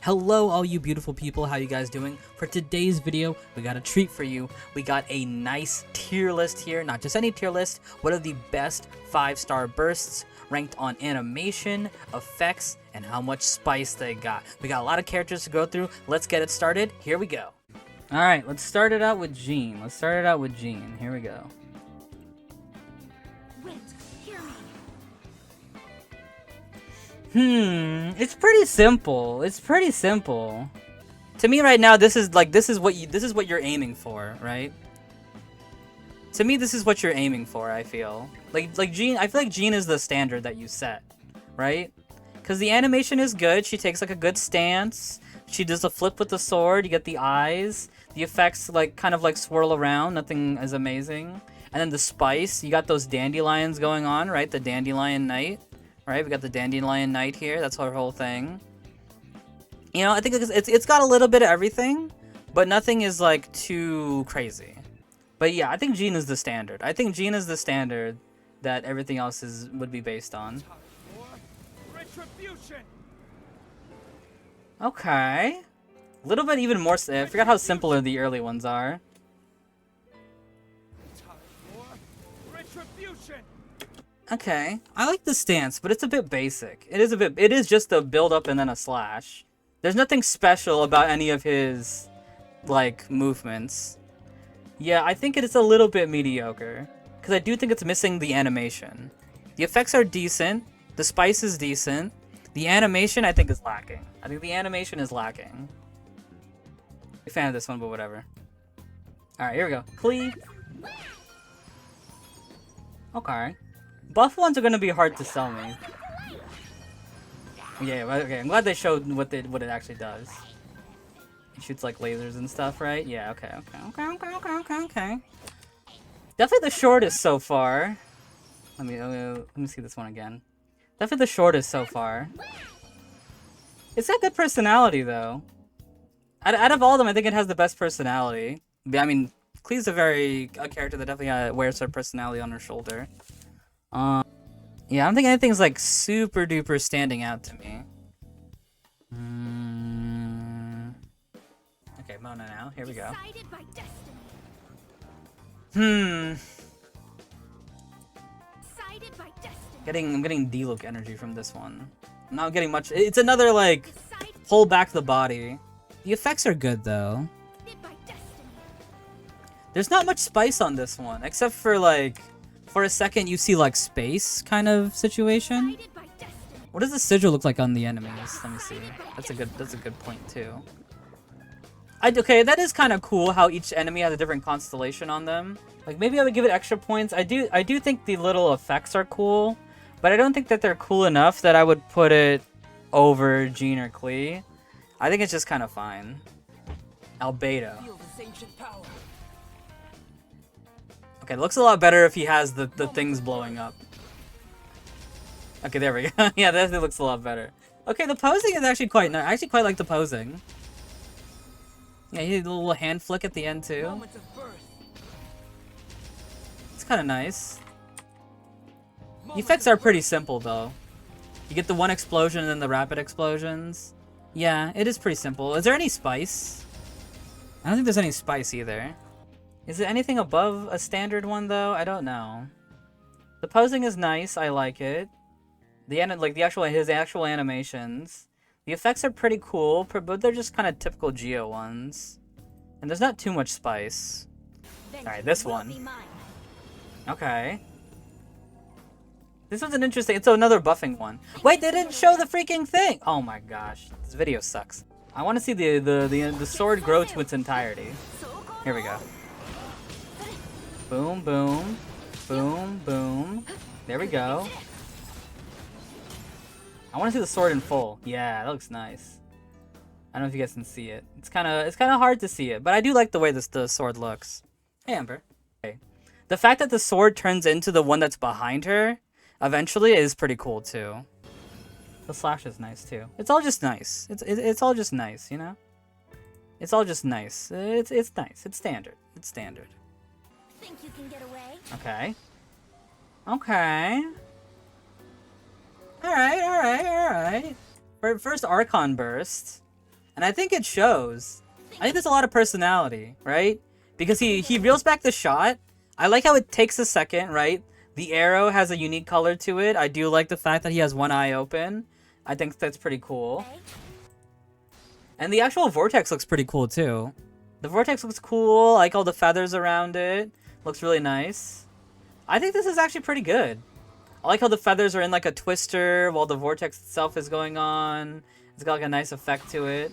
Hello all you beautiful people, how you guys doing? For today's video, we got a treat for you. We got a nice tier list here, not just any tier list, what are the best 5-star bursts ranked on animation, effects, and how much spice they got. We got a lot of characters to go through. Let's get it started. Here we go. Alright, let's start it out with Jean. Here we go. It's pretty simple. To me right now, this is what you're aiming for, right? To me, this is what you're aiming for, I feel. Like Jean, I feel like Jean is the standard that you set, right? Cuz the animation is good. She takes like a good stance. She does a flip with the sword, you get the eyes. The effects like kind of like swirl around, nothing is amazing. And then the spice, you got those dandelions going on, right? The dandelion knight. Right, we got the Dandelion Knight here. That's our whole thing. You know, I think it's got a little bit of everything, but nothing is like too crazy. But yeah, I think Jean is the standard. I think Jean is the standard that everything else would be based on. Okay, a little bit even more. I forgot how simpler the early ones are. Okay, I like the stance, but it's a bit basic. It is just a build up and then a slash. There's nothing special about any of his, like, movements. Yeah, I think it is a little bit mediocre, because I do think it's missing the animation. The effects are decent, the spice is decent, the animation I think is lacking. I think the animation is lacking. Big fan of this one, but whatever. Alright, here we go. Clee. Okay. Buff ones are gonna be hard to sell me. Yeah, okay. I'm glad they showed what it actually does. It shoots like lasers and stuff, right? Yeah. Okay. Definitely the shortest so far. Let me see this one again. Definitely the shortest so far. It's got good personality though. Out of all of them, I think it has the best personality. I mean, Klee's a character that definitely wears her personality on her shoulder. Yeah, I don't think anything's like super duper standing out to me. Okay, Mona now. Here we go. I'm getting D-look energy from this one. I'm not getting much. It's another like pull back the body. The effects are good though. There's not much spice on this one, except for like. For a second, you see like space kind of situation. What does the sigil look like on the enemies? Let me see. That's a good point too. Okay, that is kind of cool how each enemy has a different constellation on them. Like maybe I would give it extra points. I do think the little effects are cool, but I don't think that they're cool enough that I would put it over Jean or Klee. I think it's just kind of fine. Albedo. Okay, it looks a lot better if he has the things blowing up. Okay, there we go. Yeah, that definitely looks a lot better. Okay, the posing is actually quite nice. I actually quite like the posing. Yeah, he did a little hand flick at the end too. It's kind of nice. The effects are pretty simple though. You get the one explosion and then the rapid explosions. Yeah, it is pretty simple. Is there any spice? I don't think there's any spice either. Is it anything above a standard one though? I don't know. The posing is nice. I like it. His actual animations. The effects are pretty cool, but they're just kind of typical Geo ones. And there's not too much spice. All right, this one. Okay. This one's an interesting. It's another buffing one. Wait, they didn't show the freaking thing. Oh my gosh, this video sucks. I want to see the sword grow to its entirety. Here we go. Boom, boom, boom, boom. There we go. I want to see the sword in full. Yeah, that looks nice. I don't know if you guys can see it. It's kind of hard to see it, but I do like the way the sword looks. Hey, Amber. Okay. The fact that the sword turns into the one that's behind her eventually is pretty cool too. The slash is nice too. It's all just nice. It's all just nice, you know. It's all just nice. It's nice. It's standard. It's standard. Think you can get away? Okay. Okay. Alright. First Archon burst. And I think it shows. I think there's a lot of personality, right? Because he reels back the shot. I like how it takes a second, right? The arrow has a unique color to it. I do like the fact that he has one eye open. I think that's pretty cool. And the actual vortex looks pretty cool too. The vortex looks cool. I like all the feathers around it. Looks really nice. I think this is actually pretty good. I like how the feathers are in like a twister while the vortex itself is going on. It's got like a nice effect to it.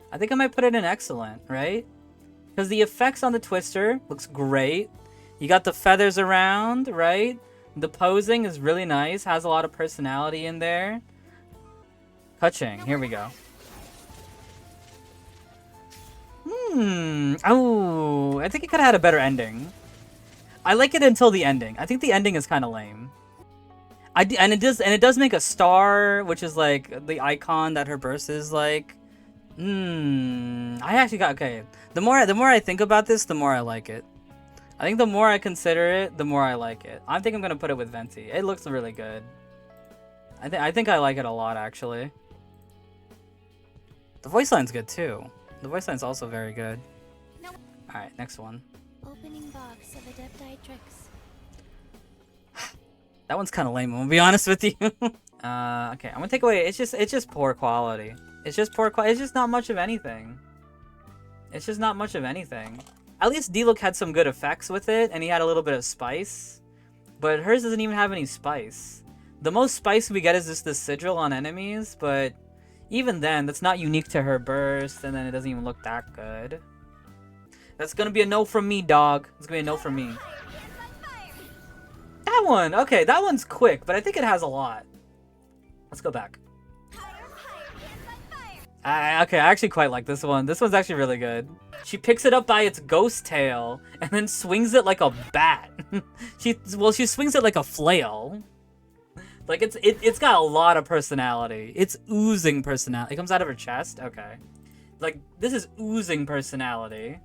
I think I might put it in excellent, right? Because the effects on the twister looks great. You got the feathers around, right? The posing is really nice. Has a lot of personality in there. Touching. Here we go. Oh, I think it could have had a better ending. I like it until the ending. I think the ending is kind of lame. And it does make a star, which is like the icon that her burst is like. I actually got okay. The more I think about this, the more I like it. I think the more I consider it, the more I like it. I think I'm gonna put it with Venti. It looks really good. I think I like it a lot actually. The voice line's good too. The voice line's also very good. No. All right, next one. Opening box of Adepti tricks. That one's kind of lame. I'm gonna be honest with you. Okay, I'm gonna take away. It's just poor quality. It's just poor quality. It's just not much of anything. It's just not much of anything. At least D-Look had some good effects with it, and he had a little bit of spice. But hers doesn't even have any spice. The most spice we get is just the sigil on enemies, but even then, that's not unique to her burst, and then it doesn't even look that good. That's gonna be a no from me, dog. It's gonna be a no from me. That one! Okay, that one's quick, but I think it has a lot. Let's go back. Okay, I actually quite like this one. This one's actually really good. She picks it up by its ghost tail, and then swings it like a bat. She swings it like a flail. Like, it's got a lot of personality. It's oozing personality. It comes out of her chest? Okay. Like, this is oozing personality.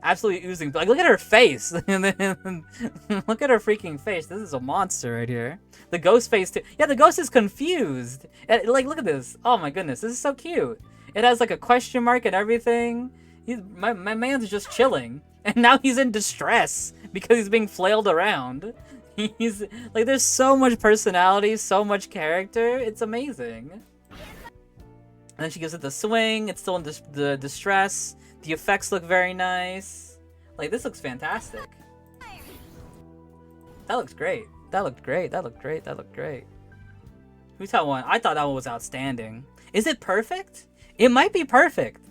Absolutely oozing. Like, look at her face. Look at her freaking face. This is a monster right here. The ghost face, too. Yeah, the ghost is confused. And, like, look at this. Oh, my goodness. This is so cute. It has, like, a question mark and everything. My man's just chilling. And now he's in distress because he's being flailed around. He's like, there's so much personality, so much character. It's amazing. And then she gives it the swing. It's still in the distress. The effects look very nice. Like, this looks fantastic. That looks great. That looked great. That looked great. That looked great. Who's that one? I thought that one was outstanding. Is it perfect? It might be perfect.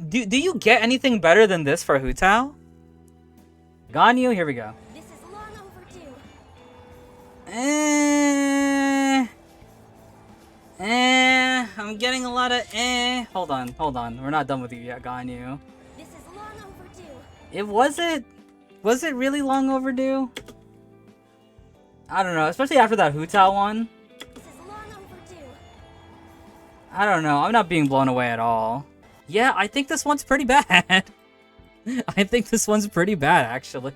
Do you get anything better than this for Hu Tao? Ganyu, here we go. This is long overdue. I'm getting a lot of Hold on. We're not done with you yet, Ganyu. This is long overdue. Was it really long overdue? I don't know, especially after that Hu Tao one. This is long overdue. I don't know, I'm not being blown away at all. Yeah, I think this one's pretty bad. I think this one's pretty bad, actually.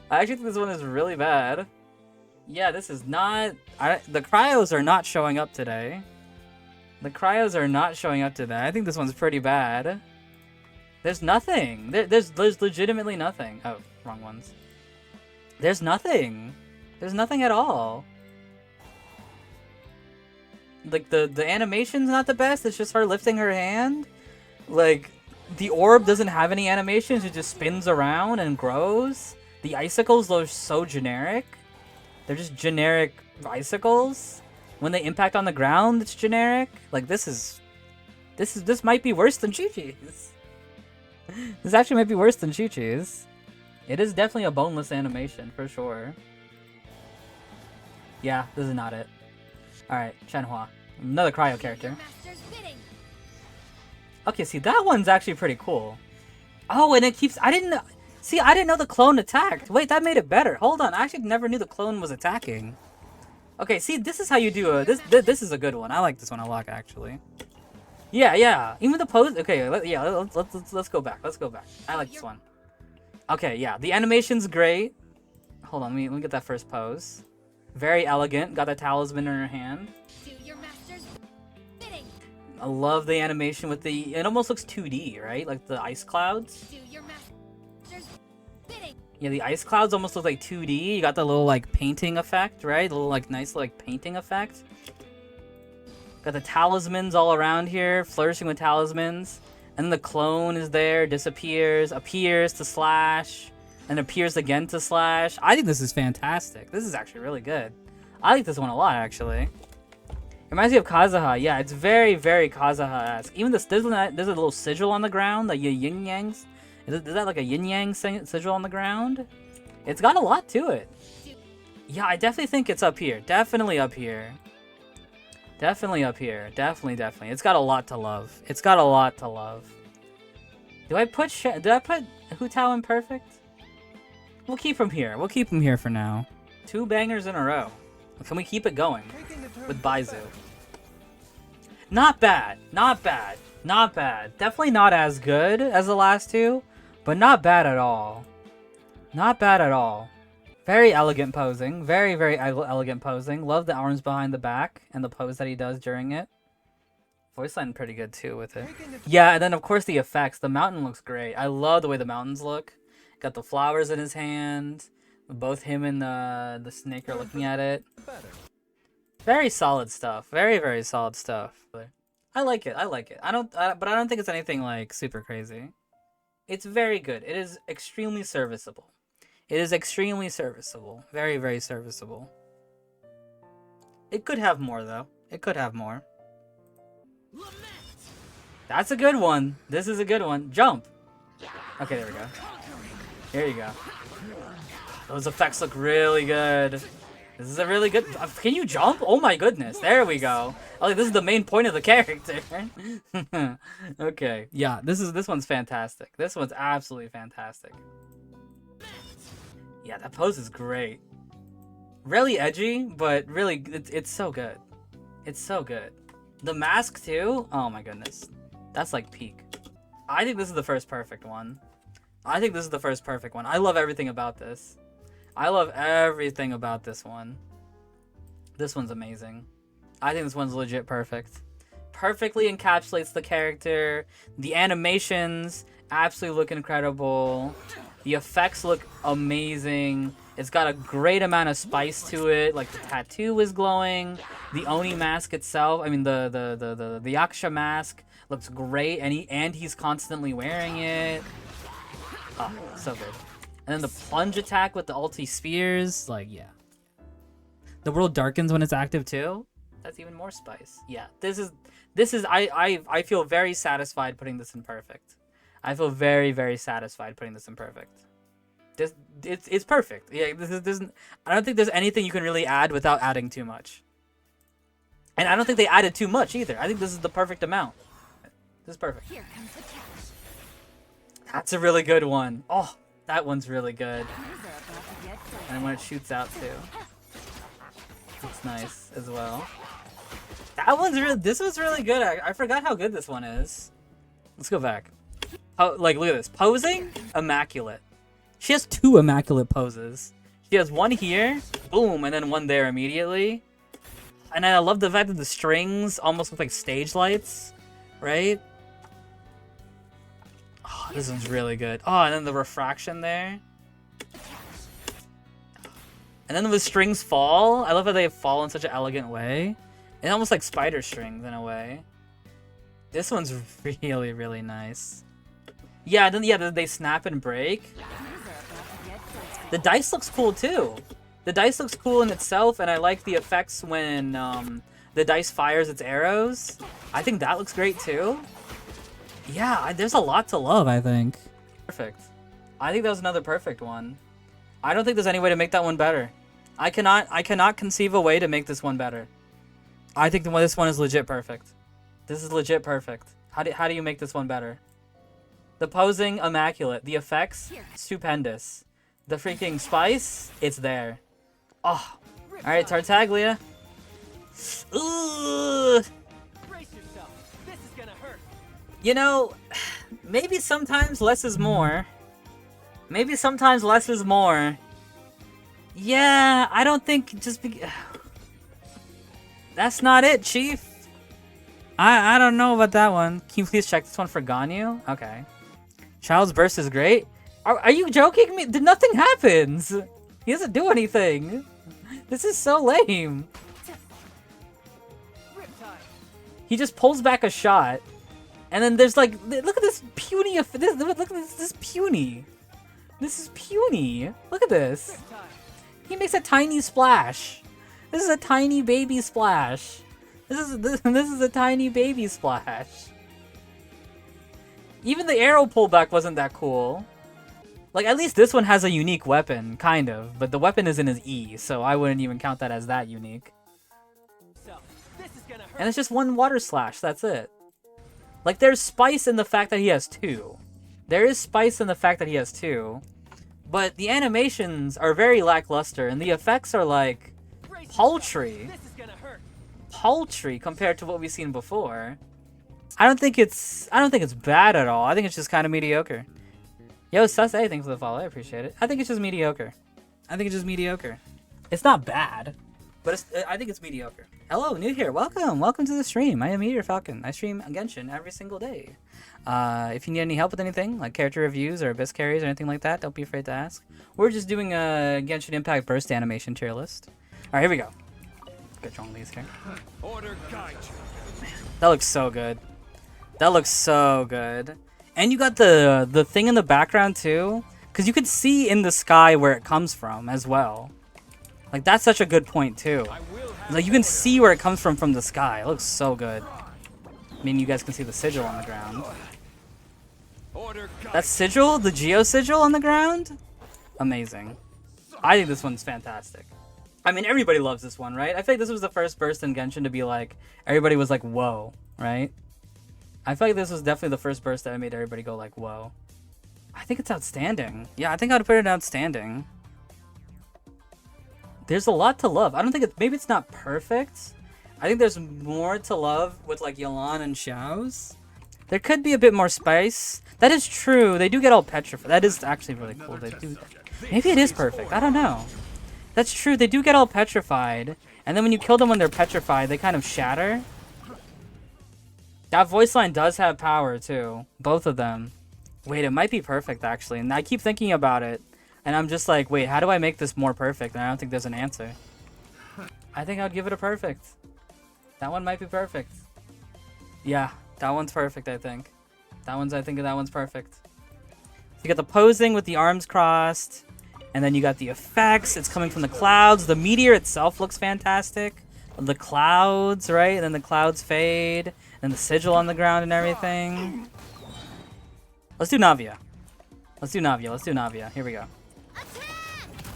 I actually think this one is really bad. Yeah, this is not... the cryos are not showing up today. The cryos are not showing up today. I think this one's pretty bad. There's nothing. There's legitimately nothing. Oh, wrong ones. There's nothing. There's nothing at all. Like, the animation's not the best. It's just her lifting her hand. Like, the orb doesn't have any animations. It just spins around and grows. The icicles are so generic. They're just generic icicles. When they impact on the ground, it's generic. Like, this might be worse than Chi-Chi's. This actually might be worse than Chi-Chi's. It is definitely a boneless animation, for sure. Yeah, this is not it. Alright, Shenhua. Another cryo character. Okay, see, that one's actually pretty cool. Oh, and it keeps... I didn't know the clone attacked. Wait, that made it better. Hold on, I actually never knew the clone was attacking. Okay, see, this is how you do a... This is a good one. I like this one a lot, actually. Yeah. Even the pose... Okay, let's go back. Let's go back. I like this one. Okay, yeah, the animation's great. Hold on, let me get that first pose. Very elegant. Got the talisman in her hand. Do your master's bidding. I love the animation with the... It almost looks 2D, right? Like the ice clouds. Do your master's bidding. Yeah, the ice clouds almost look like 2D. You got the little, like, painting effect, right? The little, like, nice, like, painting effect. Got the talismans all around here, flourishing with talismans. And then the clone is there, disappears, appears to slash, and appears again to slash. I think this is fantastic. This is actually really good. I like this one a lot, actually. Reminds me of Kazuha. Yeah, it's very, very Kazuha-esque. Even this, there's a little sigil on the ground, like yin yangs. Is that like a yin yang sigil on the ground? It's got a lot to it. Yeah, I definitely think it's up here. Definitely up here. Definitely up here. Definitely, definitely. It's got a lot to love. It's got a lot to love. Did I put Hu Tao in perfect? We'll keep him here. We'll keep him here for now. 2 bangers in a row. Can we keep it going with Baizu? Not bad. Not bad. Not bad. Definitely not as good as the last 2, but not bad at all. Not bad at all. Very elegant posing. Very, very elegant posing. Love the arms behind the back and the pose that he does during it. Voice line pretty good too with it. Yeah, and then of course the effects. The mountain looks great. I love the way the mountains look. Got the flowers in his hand. Both him and the snake are looking at it. Very solid stuff. Very, very solid stuff. I like it. I like it. But I don't think it's anything like super crazy. It's very good. It is extremely serviceable. It is extremely serviceable. Very, very serviceable. It could have more though. It could have more. That's a good one. This is a good one. Jump. Okay, there we go. Here you go. Those effects look really good. This is a really good... Can you jump? Oh my goodness. There we go. Oh, this is the main point of the character. Okay. Yeah, this one's fantastic. This one's absolutely fantastic. Yeah, that pose is great. Really edgy, but really, it's so good. It's so good. The mask too? Oh my goodness. That's like peak. I think this is the first perfect one. I think this is the first perfect one. I love everything about this. I love everything about this one. This one's amazing. I think this one's legit perfect. Perfectly encapsulates the character. The animations absolutely look incredible. The effects look amazing. It's got a great amount of spice to it. Like the tattoo is glowing. The Oni mask itself, I mean the Yaksha mask looks great, and he's constantly wearing it. Oh, so good. And then the plunge attack with the ulti spheres, like, yeah. The world darkens when it's active too. That's even more spice. Yeah, this is I feel very satisfied putting this in perfect. I feel very, very satisfied putting this in perfect. It's perfect. Yeah, I don't think there's anything you can really add without adding too much. And I don't think they added too much either. I think this is the perfect amount. This is perfect. Here comes the catch. That's a really good one. Oh, that one's really good. And when it shoots out too. It's nice as well. That one's really, this was really good. I forgot how good this one is. Let's go back. Oh, like, look at this. Posing? Immaculate. She has 2 immaculate poses. She has one here, boom, and then one there immediately. And I love the fact that the strings almost look like stage lights, right? Oh, this one's really good. Oh, and then the refraction there. And then the strings fall. I love how they fall in such an elegant way. It's almost like spider strings in a way. This one's really, really nice. Yeah, then they snap and break. The dice looks cool too. The dice looks cool in itself, and I like the effects when the dice fires its arrows. I think that looks great too. Yeah, there's a lot to love, I think. Perfect. I think that was another perfect one. I don't think there's any way to make that one better. I cannot conceive a way to make this one better. I think this one is legit perfect. This is legit perfect. How do you make this one better? The posing, immaculate. The effects, stupendous. The freaking spice, it's there. Oh, all right, Tartaglia. Ooh. Brace yourself. This is gonna hurt. You know, maybe sometimes less is more. Maybe sometimes less is more. Yeah, I don't think just be... That's not it, Chief. I don't know about that one. Can you please check this one for Ganyu? Okay. Child's Burst is great. Are you joking me? Nothing happens. He doesn't do anything. This is so lame. Riptide. He just pulls back a shot, and then there's like, look at this puny. Look at this puny. This is puny. Look at this. Riptide. He makes a tiny splash. This is a tiny baby splash. This is a tiny baby splash. Even the arrow pullback wasn't that cool. Like, at least this one has a unique weapon, kind of, but the weapon is in his E, so I wouldn't even count that as that unique. So, this is gonna hurt. And it's just one water slash, that's it. Like, there's spice in the fact that he has two. There is spice in the fact that he has two. But the animations are very lackluster, and the effects are, like, Brace yourself. paltry. This is gonna hurt. Paltry compared to what we've seen before. I don't think it's bad at all. I think it's just kind of mediocre. Yo, Sus A, thanks for the follow. I appreciate it. I think it's just mediocre. It's not bad, but I think it's mediocre. Hello, new here. Welcome to the stream. I am Meteor Falcon. I stream Genshin every single day. If you need any help with anything, like character reviews or abyss carries or anything like that, don't be afraid to ask. We're just doing a Genshin Impact burst animation tier list. All right, here we go. Get Zhong Li's here. Order guide you. That looks so good. That looks so good. And you got the thing in the background too, because you can see in the sky where it comes from as well. Like, that's such a good point too. Like, you can see where it comes from the sky. It looks so good. I mean, you guys can see the sigil on the ground. Order guide. That sigil, the Geo sigil on the ground, amazing. I think this one's fantastic. I mean, everybody loves this one, right? I feel like this was the first burst in Genshin to be like, everybody was like, whoa, right? I feel like this was definitely the first burst that made everybody go like, whoa. I think it's outstanding. Yeah, I think I'd put it outstanding. There's a lot to love. I don't think maybe it's not perfect. I think there's more to love with like Yelan and Xiao's. There could be a bit more spice. That is true. They do get all petrified. That is actually really cool. They do. Maybe it is perfect. I don't know. That's true. They do get all petrified. And then when you kill them when they're petrified, they kind of shatter. That voice line does have power too. Both of them. Wait, it might be perfect actually. And I keep thinking about it. And I'm just like, wait, how do I make this more perfect? And I don't think there's an answer. I think I'd give it a perfect. That one might be perfect. Yeah, that one's perfect, I think. I think that one's perfect. You got the posing with the arms crossed. And then you got the effects. It's coming from the clouds. The meteor itself looks fantastic. The clouds, right? And then the clouds fade. And the sigil on the ground and everything. Let's do Navia. Let's do Navia. Here we go.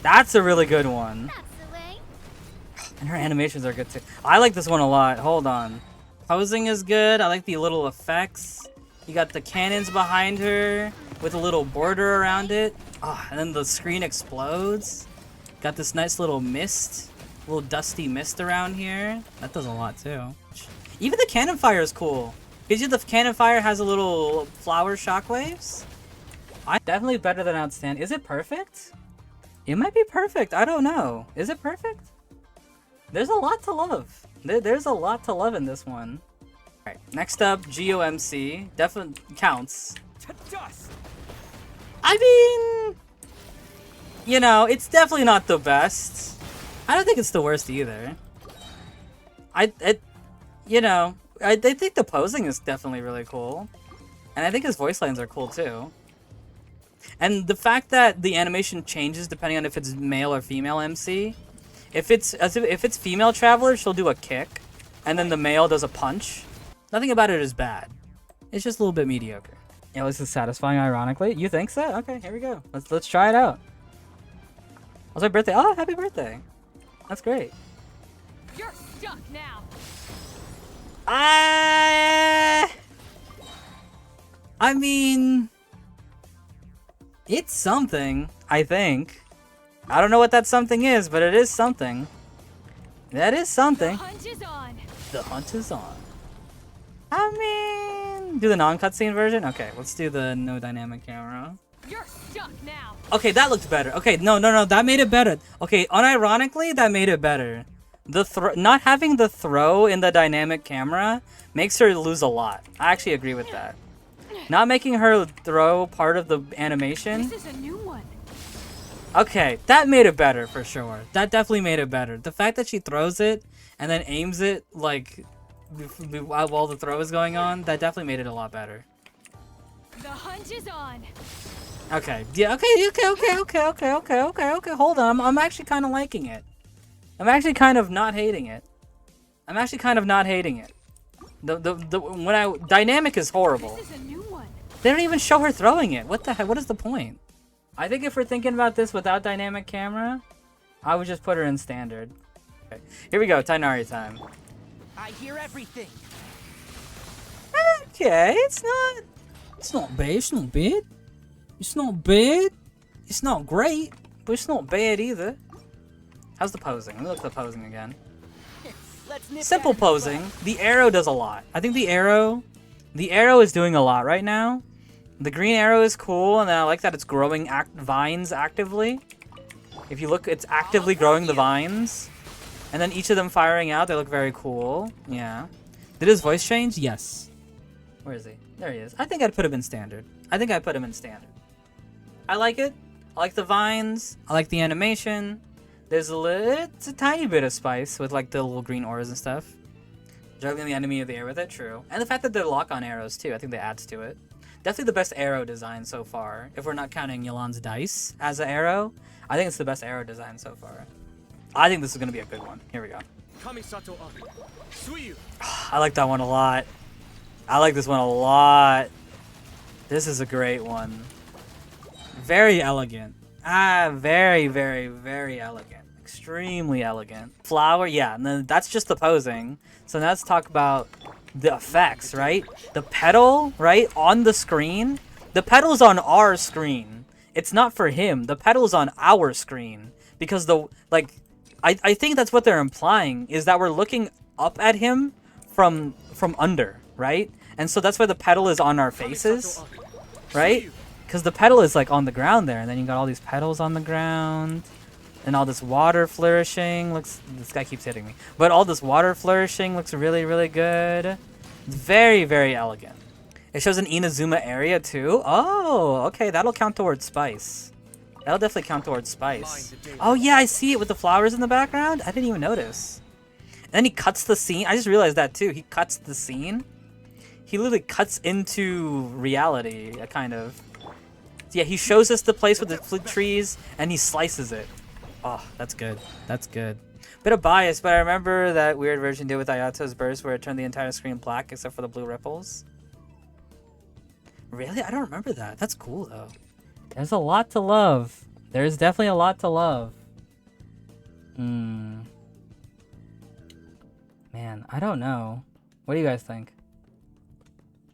That's a really good one. That's the way. And her animations are good too. I like this one a lot. Hold on. Posing is good. I like the little effects. You got the cannons behind her with a little border around it. Ah, and then the screen explodes. Got this nice little mist. Little dusty mist around here. That does a lot too. Even the cannon fire is cool. Gives you the cannon fire has a little flower shockwaves. Definitely better than outstanding. Is it perfect? It might be perfect. I don't know. Is it perfect? There's a lot to love. There's a lot to love in this one. Alright, next up, GOMC. Definitely counts. To dust. I mean, you know, it's definitely not the best. I don't think it's the worst either. I think the posing is definitely really cool. And I think his voice lines are cool too. And the fact that the animation changes depending on if it's male or female MC. If it's female Traveler, she'll do a kick, and then the male does a punch. Nothing about it is bad. It's just a little bit mediocre. Yeah, this is satisfying, ironically. You think so? Okay, here we go. Let's try it out. Was my birthday? Oh, happy birthday! That's great. You're stuck now. I mean, it's something, I think. I don't know what that something is, but it is something. That is something. The hunt is on. The hunt is on. I mean, do the non-cutscene version? Okay, let's do the no dynamic camera. You're stuck now. Okay, that looked better. Okay, no, that made it better. Okay, unironically, that made it better. not having the throw in the dynamic camera makes her lose a lot. I actually agree with that. Not making her throw part of the animation. This is a new one. Okay, that made it better for sure. That definitely made it better. The fact that she throws it and then aims it like while the throw is going on, that definitely made it a lot better. The hunt is on. Okay, yeah, okay. Hold on, I'm actually kind of liking it. I'm actually kind of not hating it. Dynamic is horrible. This is a new one. They don't even show her throwing it. What the heck? What is the point? I think if we're thinking about this without dynamic camera, I would just put her in standard. Okay, here we go, Tainari time. I hear everything. Okay, it's not bad. It's not bad. It's not bad. It's not great, but it's not bad either. How's the posing? Let me look at the posing again. Simple posing. The arrow does a lot. I think the arrow is doing a lot right now. The green arrow is cool, and then I like that it's growing vines actively. If you look, it's actively growing the vines. And then each of them firing out, they look very cool. Yeah. Did his voice change? Yes. Where is he? There he is. I think I'd put him in standard. I like it. I like the vines. I like the animation. There's it's a tiny bit of spice with like the little green auras and stuff. Juggling the enemy of the air with it, true. And the fact that they're lock-on arrows too, I think that adds to it. Definitely the best arrow design so far. If we're not counting Yolan's dice as an arrow, I think it's the best arrow design so far. I think this is going to be a good one. Here we go. I like that one a lot. I like this one a lot. This is a great one. Very elegant. Very, very, very elegant. Extremely elegant. Flower, yeah, and then that's just the posing. So now let's talk about the effects, right? The pedal, right, on the screen. The pedal's on our screen. It's not for him. The pedal's on our screen. Because I think that's what they're implying, is that we're looking up at him from under, right? And so that's why the pedal is on our faces, right? Because the pedal is like on the ground there, and then you got all these pedals on the ground. And all this water flourishing looks... This guy keeps hitting me. But all this water flourishing looks really, really good. Very, very elegant. It shows an Inazuma area too. Oh, okay. That'll count towards spice. That'll definitely count towards spice. Oh yeah, I see it with the flowers in the background. I didn't even notice. And then he cuts the scene. I just realized that too. He cuts the scene. He literally cuts into reality, kind of. Yeah, he shows us the place with the flint trees, and he slices it. Oh, that's good. That's good. Bit of bias, but I remember that weird version did with Ayato's burst where it turned the entire screen black except for the blue ripples. Really? I don't remember that. That's cool, though. There's a lot to love. There's definitely a lot to love. Man, I don't know. What do you guys think?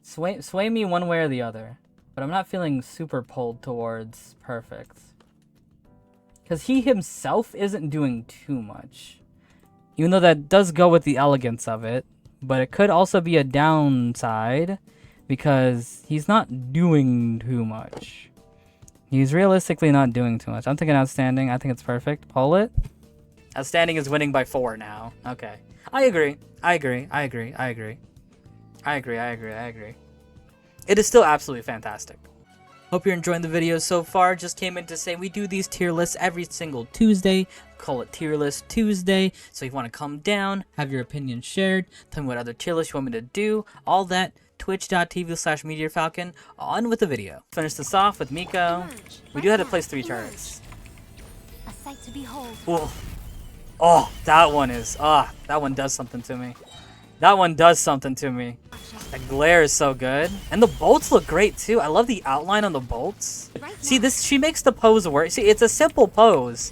Sway me one way or the other. But I'm not feeling super pulled towards perfect. Because he himself isn't doing too much. Even though that does go with the elegance of it. But it could also be a downside. Because he's not doing too much. He's realistically not doing too much. I'm thinking outstanding. I think it's perfect. Pull it. Outstanding is winning by 4 now. Okay. I agree. It is still absolutely fantastic. Hope you're enjoying the videos so far. Just came in to say we do these tier lists every single Tuesday. Call it Tier List Tuesday. So if you want to come down, have your opinion shared, tell me what other tier lists you want me to do, all that. Twitch.tv/MeteorFalcon. On with the video. Finish this off with Miko. We do have to place 3 turrets. A sight to behold. Ooh. Oh, that one is... that one does something to me. That one does something to me. That glare is so good. And the bolts look great too. I love the outline on the bolts. See, she makes the pose work. See, it's a simple pose.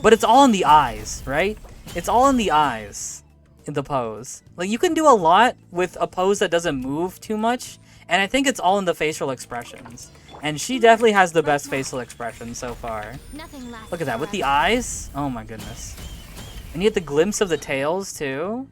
But it's all in the eyes, right? It's all in the eyes. In the pose. Like, you can do a lot with a pose that doesn't move too much. And I think it's all in the facial expressions. And she definitely has the best facial expression so far. Look at that. With the eyes. Oh my goodness. And you get the glimpse of the tails too.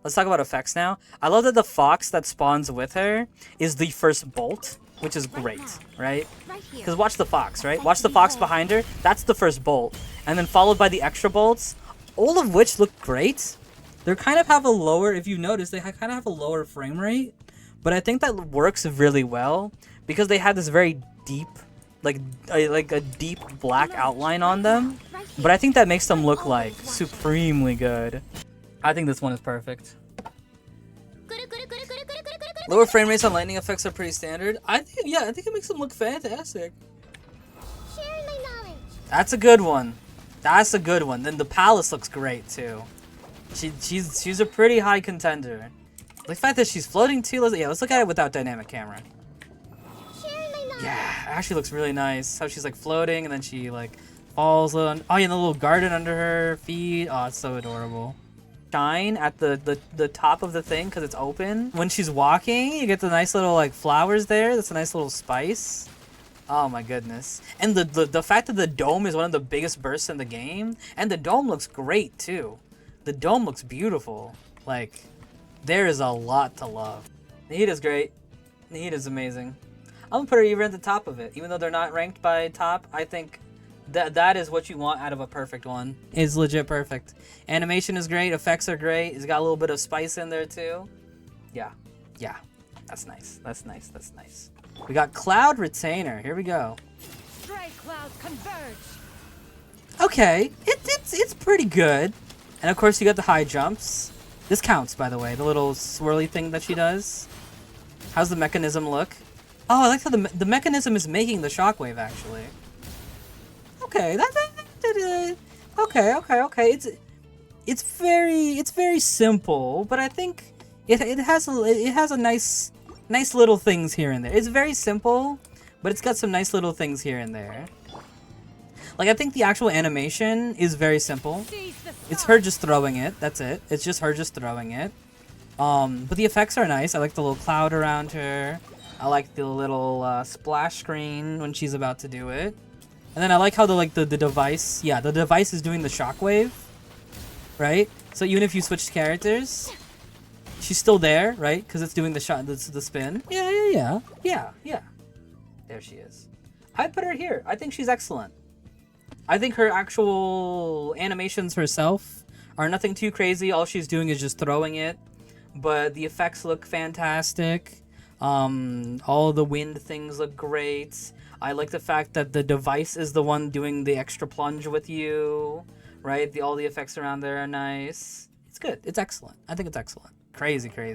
Let's talk about effects now. I love that the fox that spawns with her is the first bolt, which is great, right? Because watch the fox, right? Watch the fox behind her. That's the first bolt. And then followed by the extra bolts. all of which look great. They kind of have a lower, if you notice, they kind of have a lower frame rate, but I think that works really well because they have this very deep, like a deep black outline on them. But I think that makes them look like supremely good. I think this one is perfect. Lower frame rates on lightning effects are pretty standard. I think it makes them look fantastic. That's a good one. That's a good one. Then the palace looks great too. She's a pretty high contender. The fact that she's floating too. Let's look at it without dynamic camera. Yeah, it actually looks really nice. How she's like floating and then she like falls on. Oh yeah, the little garden under her feet. Oh, it's so adorable. Shine at the top of the thing because it's open. When she's walking, you get the nice little like flowers there. That's a nice little spice. Oh my goodness. And the fact that the dome is one of the biggest bursts in the game, and the dome looks great too. The dome looks beautiful. Like, there is a lot to love. Nahida's great. Nahida's amazing. I'm gonna put her even at the top of it. Even though they're not ranked by top, I think that is what you want out of a perfect one. It's legit perfect. Animation is great, effects are great, it's got a little bit of spice in there too. Yeah. That's nice. That's nice. We got Cloud Retainer. Here we go. Stray clouds converge. Okay, it's pretty good. And of course you got the high jumps. This counts, by the way, the little swirly thing that she does. How's the mechanism look? Oh, I like how the mechanism is making the shockwave, actually. Okay, okay. It's very simple, but I think it has a nice little things here and there. It's very simple, but it's got some nice little things here and there. Like, I think the actual animation is very simple. It's her just throwing it. That's it. It's just her just throwing it. But the effects are nice. I like the little cloud around her. I like the little splash screen when she's about to do it. And then I like how the device, yeah, the device is doing the shockwave, right? So even if you switch characters, she's still there, right? Because it's doing the shot, the spin. Yeah. There she is. I'd put her here. I think she's excellent. I think her actual animations herself are nothing too crazy. All she's doing is just throwing it. But the effects look fantastic. All the wind things look great. I like the fact that the device is the one doing the extra plunge with you, right? All the effects around there are nice. It's good. It's excellent. I think it's excellent. Crazy. Let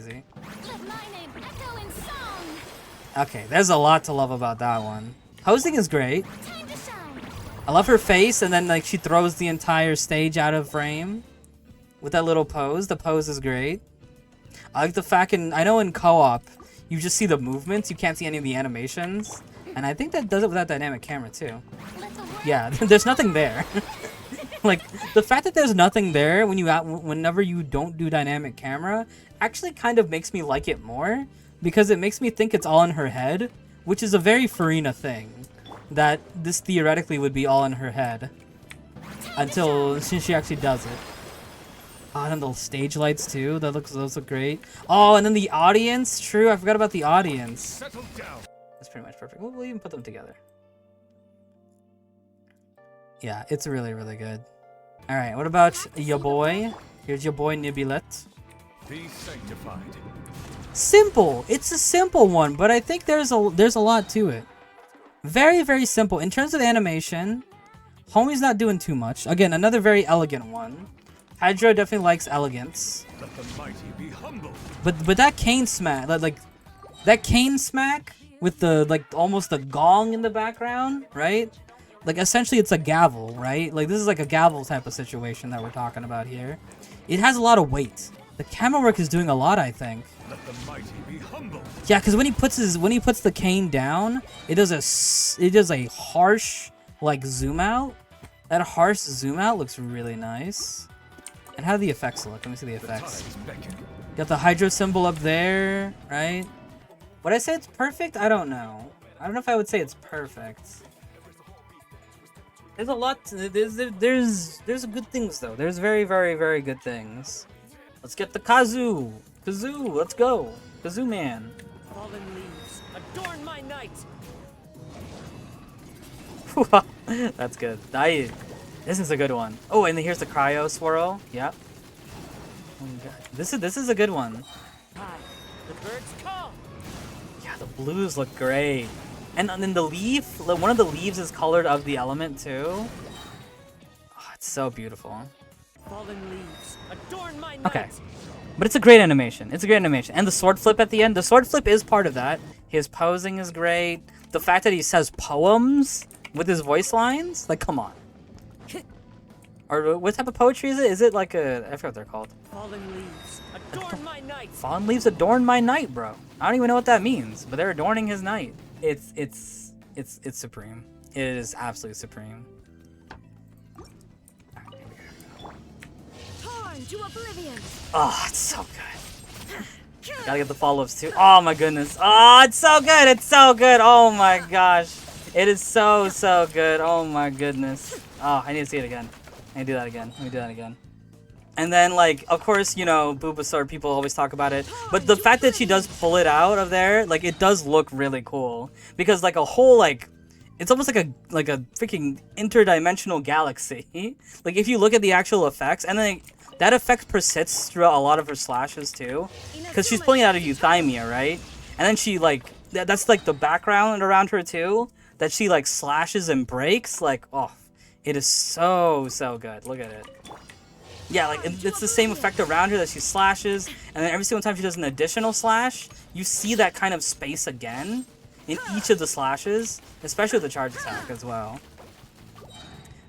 my name echo in song. Okay, there's a lot to love about that one. Hosting is great. Time to shine. I love her face, and then like she throws the entire stage out of frame with that little pose. The pose is great. I like the fact, I know in co-op, you just see the movements. You can't see any of the animations. And I think that does it without dynamic camera too. Yeah, there's nothing there. Like, the fact that there's nothing there whenever you don't do dynamic camera actually kind of makes me like it more, because it makes me think it's all in her head, which is a very Farina thing, that this theoretically would be all in her head until she actually does it. Oh, and then the stage lights too, those look great. Oh, and then the audience, true, I forgot about the audience. Settle down. That's pretty much perfect. We'll even put them together. Yeah, it's really good. Alright, what about your boy? Here's your boy Nibilet. Be sanctified. Simple! It's a simple one, but I think there's a lot to it. Very simple. In terms of animation, homie's not doing too much. Again, another very elegant one. Hydro definitely likes elegance. Let the mighty be humble. But that cane smack, that cane smack with the almost the gong in the background, right? Like, essentially it's a gavel, right? Like, this is like a gavel type of situation that we're talking about here. It has a lot of weight. The camera work is doing a lot, I think. Let the mighty be humble. Yeah, because when he puts the cane down, it does a harsh like zoom out. That harsh zoom out looks really nice. And how do the effects look? Let me see the effects. Got the hydro symbol up there, right? Would I say it's perfect? I don't know. I don't know if I would say it's perfect. There's a lot. There's good things though. There's very good things. Let's get the Kazoo. Kazoo, let's go. Kazoo man. Fallen leaves, adorn my night. That's good. This is a good one. Oh, and then here's the cryo swirl. Yep. Oh my god. This is a good one. Hi, the birds call. Yeah, the blues look great. And then the leaf, one of the leaves is colored of the element too. Oh, it's so beautiful. Fallen leaves adorn my night. Okay. But it's a great animation. It's a great animation. And the sword flip at the end. The sword flip is part of that. His posing is great. The fact that he says poems with his voice lines. Like, come on. Or what type of poetry is it? Is it like a... I forget what they're called. Fallen leaves adorn my night. Fallen leaves adorn my night, bro. I don't even know what that means. But they're adorning his night. It's supreme. It is absolutely supreme. Torn to oblivion. Oh, it's so good. Gotta get the follow-ups too. Oh my goodness. Oh, it's so good. It's so good. Oh my gosh. It is so good. Oh my goodness. Oh, I need to see it again. I need to do that again. Let me do that again. And then, like, of course, you know, Bulbasaur, people always talk about it. But the fact that she does pull it out of there, like, it does look really cool. Because, like, a whole, like, it's almost like a freaking interdimensional galaxy. Like, if you look at the actual effects, and then that effect persists throughout a lot of her slashes, too. Because she's pulling it out of Euthymia, right? And then she, like, that's, like, the background around her, too. That she, like, slashes and breaks. Like, oh, it is so good. Look at it. Yeah, like, it's the same effect around her that she slashes, and then every single time she does an additional slash, you see that kind of space again in each of the slashes, especially the charge attack as well.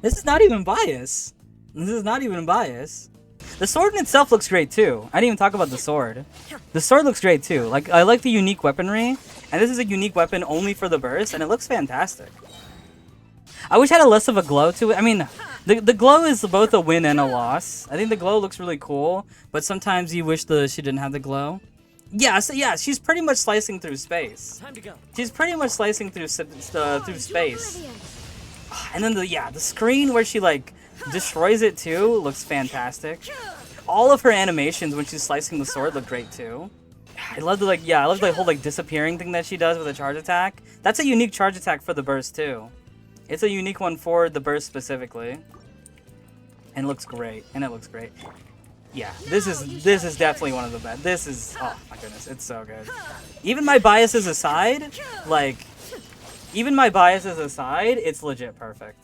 This is not even bias. This is not even bias. The sword in itself looks great, too. I didn't even talk about the sword. The sword looks great, too. Like, I like the unique weaponry, and this is a unique weapon only for the burst, and it looks fantastic. I wish it had less of a glow to it. I mean, the glow is both a win and a loss. I think the glow looks really cool, but sometimes you wish she didn't have the glow. Yeah, so yeah, she's pretty much slicing through space. Time to go. She's pretty much slicing through space. And then the screen where she like destroys it too looks fantastic. All of her animations when she's slicing the sword look great too. I love the whole like disappearing thing that she does with a charge attack. That's a unique charge attack for the burst too. It's a unique one for the burst specifically. And it looks great. Yeah, this is definitely one of the best. This is, oh my goodness, it's so good. Even my biases aside, it's legit perfect.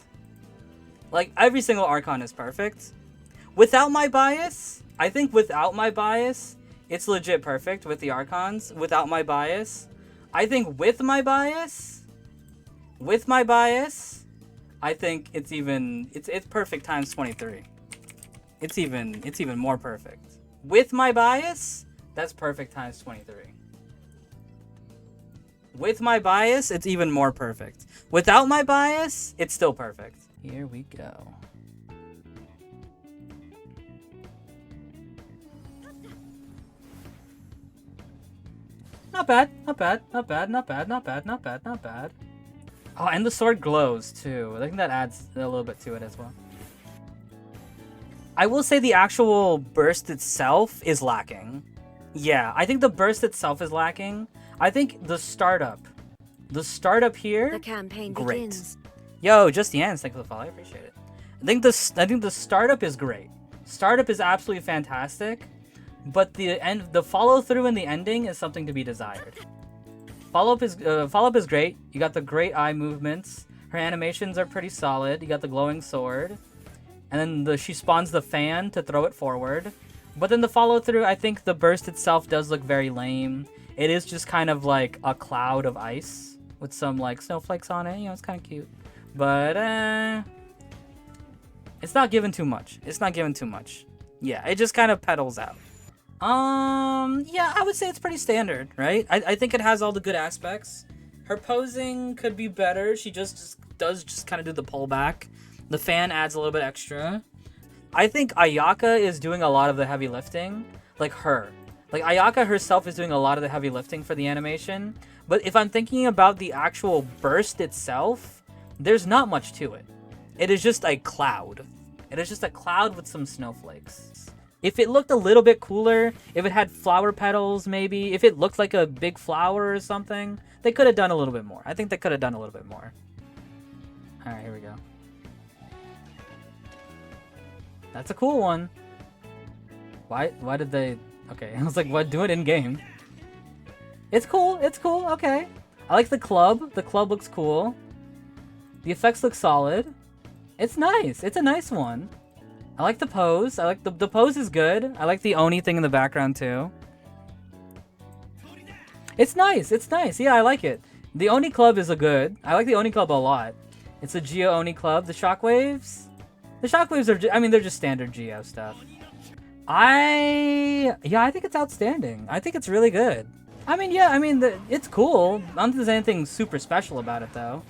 Like, every single Archon is perfect. Without my bias, I think without my bias, it's legit perfect with the Archons. Without my bias. I think with my bias, I think it's perfect times 23. It's even more perfect. With my bias, that's perfect times 23. With my bias, it's even more perfect. Without my bias, it's still perfect. Here we go. Not bad. Oh, and the sword glows too. I think that adds a little bit to it as well. I will say the actual burst itself is lacking. Yeah, I think the burst itself is lacking. I think the startup here, The campaign great. begins. Yo, just the ends. Thanks for the follow. I appreciate it. I think the startup is great. Startup is absolutely fantastic, but the follow through and the ending is something to be desired. Follow up is great. You got the great eye movements. Her animations are pretty solid. You got the glowing sword. And then she spawns the fan to throw it forward. But then the follow through, I think the burst itself does look very lame. It is just kind of like a cloud of ice with some like snowflakes on it. You know, it's kind of cute. But it's not given too much. Yeah, it just kind of petals out. Yeah, I would say it's pretty standard, right? I think it has all the good aspects. Her posing could be better. She does kind of do the pullback. The fan adds a little bit extra. I think Ayaka is doing a lot of the heavy lifting. Like Ayaka herself is doing a lot of the heavy lifting for the animation. But if I'm thinking about the actual burst itself, there's not much to it. It is just a cloud. It is just a cloud with some snowflakes. If it looked a little bit cooler, if it had flower petals maybe, if it looked like a big flower or something, they could have done a little bit more. I think they could have done a little bit more. Alright, here we go. That's a cool one. Why did they... Okay, I was like, what? Do it in-game. It's cool, okay. I like the club. The club looks cool. The effects look solid. It's nice. It's a nice one. I like the pose. I like the pose is good. I like the Oni thing in the background too. It's nice. It's nice. Yeah, I like it. The Oni club is a good. I like the Oni club a lot. It's a Geo Oni club. The shockwaves. The shockwaves are. I mean, they're just standard Geo stuff. I think it's outstanding. I think it's really good. I mean, yeah. I mean, it's cool. I don't think there's anything super special about it though.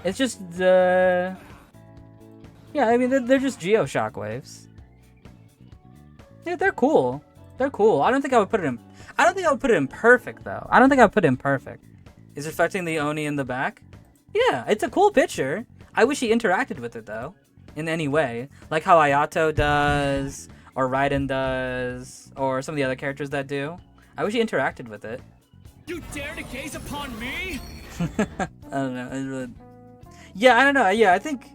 It's just the. Yeah, I mean, they're just Geo shockwaves. Yeah, they're cool. They're cool. I don't think I would put it in... I don't think I would put it in perfect, though. I don't think I would put it in perfect. Is it affecting the Oni in the back? Yeah, it's a cool picture. I wish he interacted with it, though. In any way. Like how Ayato does, or Raiden does, or some of the other characters that do. I wish he interacted with it. You dare to gaze upon me? I don't know. It's really... Yeah, I don't know. Yeah, I think...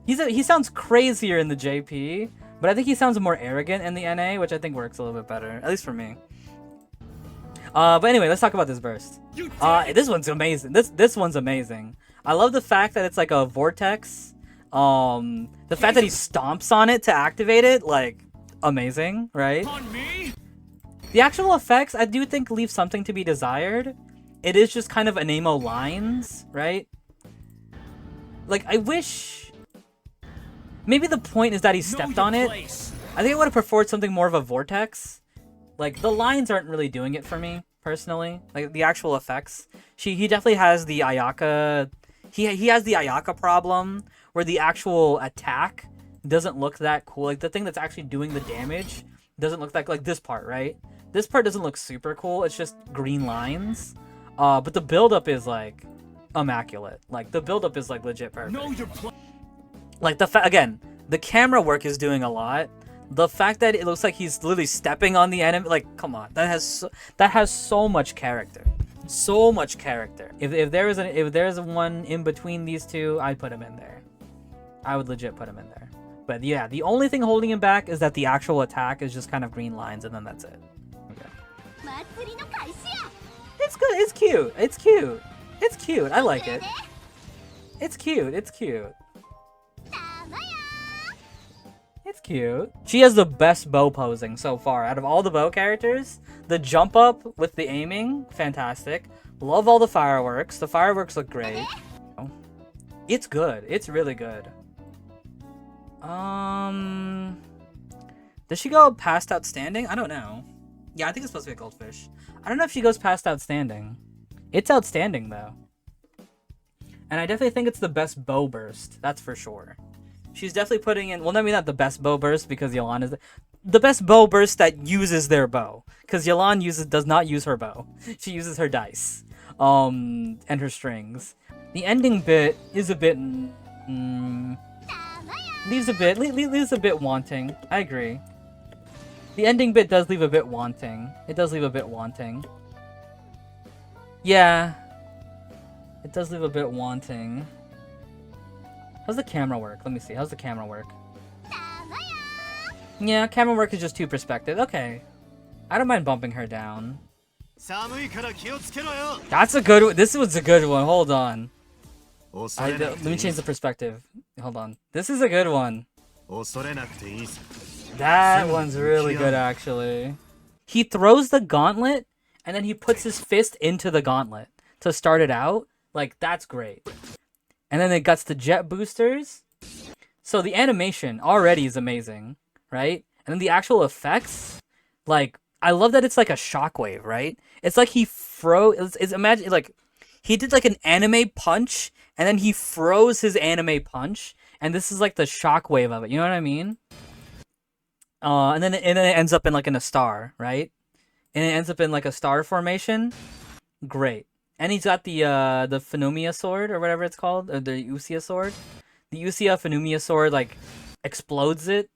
He sounds crazier in the JP, but I think he sounds more arrogant in the NA, which I think works a little bit better, at least for me. But anyway, let's talk about this burst. This one's amazing. This one's amazing. I love the fact that it's like a vortex. The fact that he stomps on it to activate it, like, amazing, right? The actual effects, I do think leave something to be desired. It is just kind of Anemo lines, right? Like, I wish... Maybe the point is that he stepped on it. I think I would have preferred something more of a vortex. Like, the lines aren't really doing it for me, personally. Like, the actual effects. He definitely has the Ayaka... He has the Ayaka problem, where the actual attack doesn't look that cool. Like, the thing that's actually doing the damage doesn't look that... Like, this part, right? This part doesn't look super cool. It's just green lines. But the build-up is, like, immaculate. Like, the build-up is, like, legit perfect. Like, again, the camera work is doing a lot. The fact that it looks like he's literally stepping on the enemy, like, come on, that has so much character, so much character. If there is one in between these two, I'd put him in there. I would legit put him in there. But yeah, the only thing holding him back is that the actual attack is just kind of green lines, and then that's it. Okay. It's good. It's cute. It's cute. It's cute. I like it. It's cute. It's cute. It's cute. She has the best bow posing so far. Out of all the bow characters, the jump up with the aiming, fantastic. Love all the fireworks. The fireworks look great. It's good. It's really good. Does she go past outstanding? I don't know. Yeah, I think it's supposed to be a goldfish. I don't know if she goes past outstanding. It's outstanding, though. And I definitely think it's the best bow burst. That's for sure. She's definitely putting in... Well, maybe not the best bow burst, because Yelan is... The best bow burst that uses their bow. Because Yelan does not use her bow. She uses her dice. And her strings. The ending bit is a bit... leaves a bit wanting. I agree. The ending bit does leave a bit wanting. It does leave a bit wanting. Yeah. It does leave a bit wanting. How's the camera work? Let me see. How's the camera work? Yeah, camera work is just two perspective. Okay. I don't mind bumping her down. That's a good one. This was a good one. Hold on. Let me change the perspective. Hold on. This is a good one. That one's really good, actually. He throws the gauntlet, and then he puts his fist into the gauntlet to start it out. Like, that's great. And then it gets the jet boosters. So the animation already is amazing, right? And then the actual effects, like, I love that it's like a shockwave, right? It's like he imagine, like, he did like an anime punch, and then he froze his anime punch, and this is like the shockwave of it, you know what I mean? And then it ends up in a star, right? And it ends up in like a star formation. Great. And he's got the Phenomia sword, or whatever it's called, or the Usia sword. The Usia Phenomia sword, like, explodes it.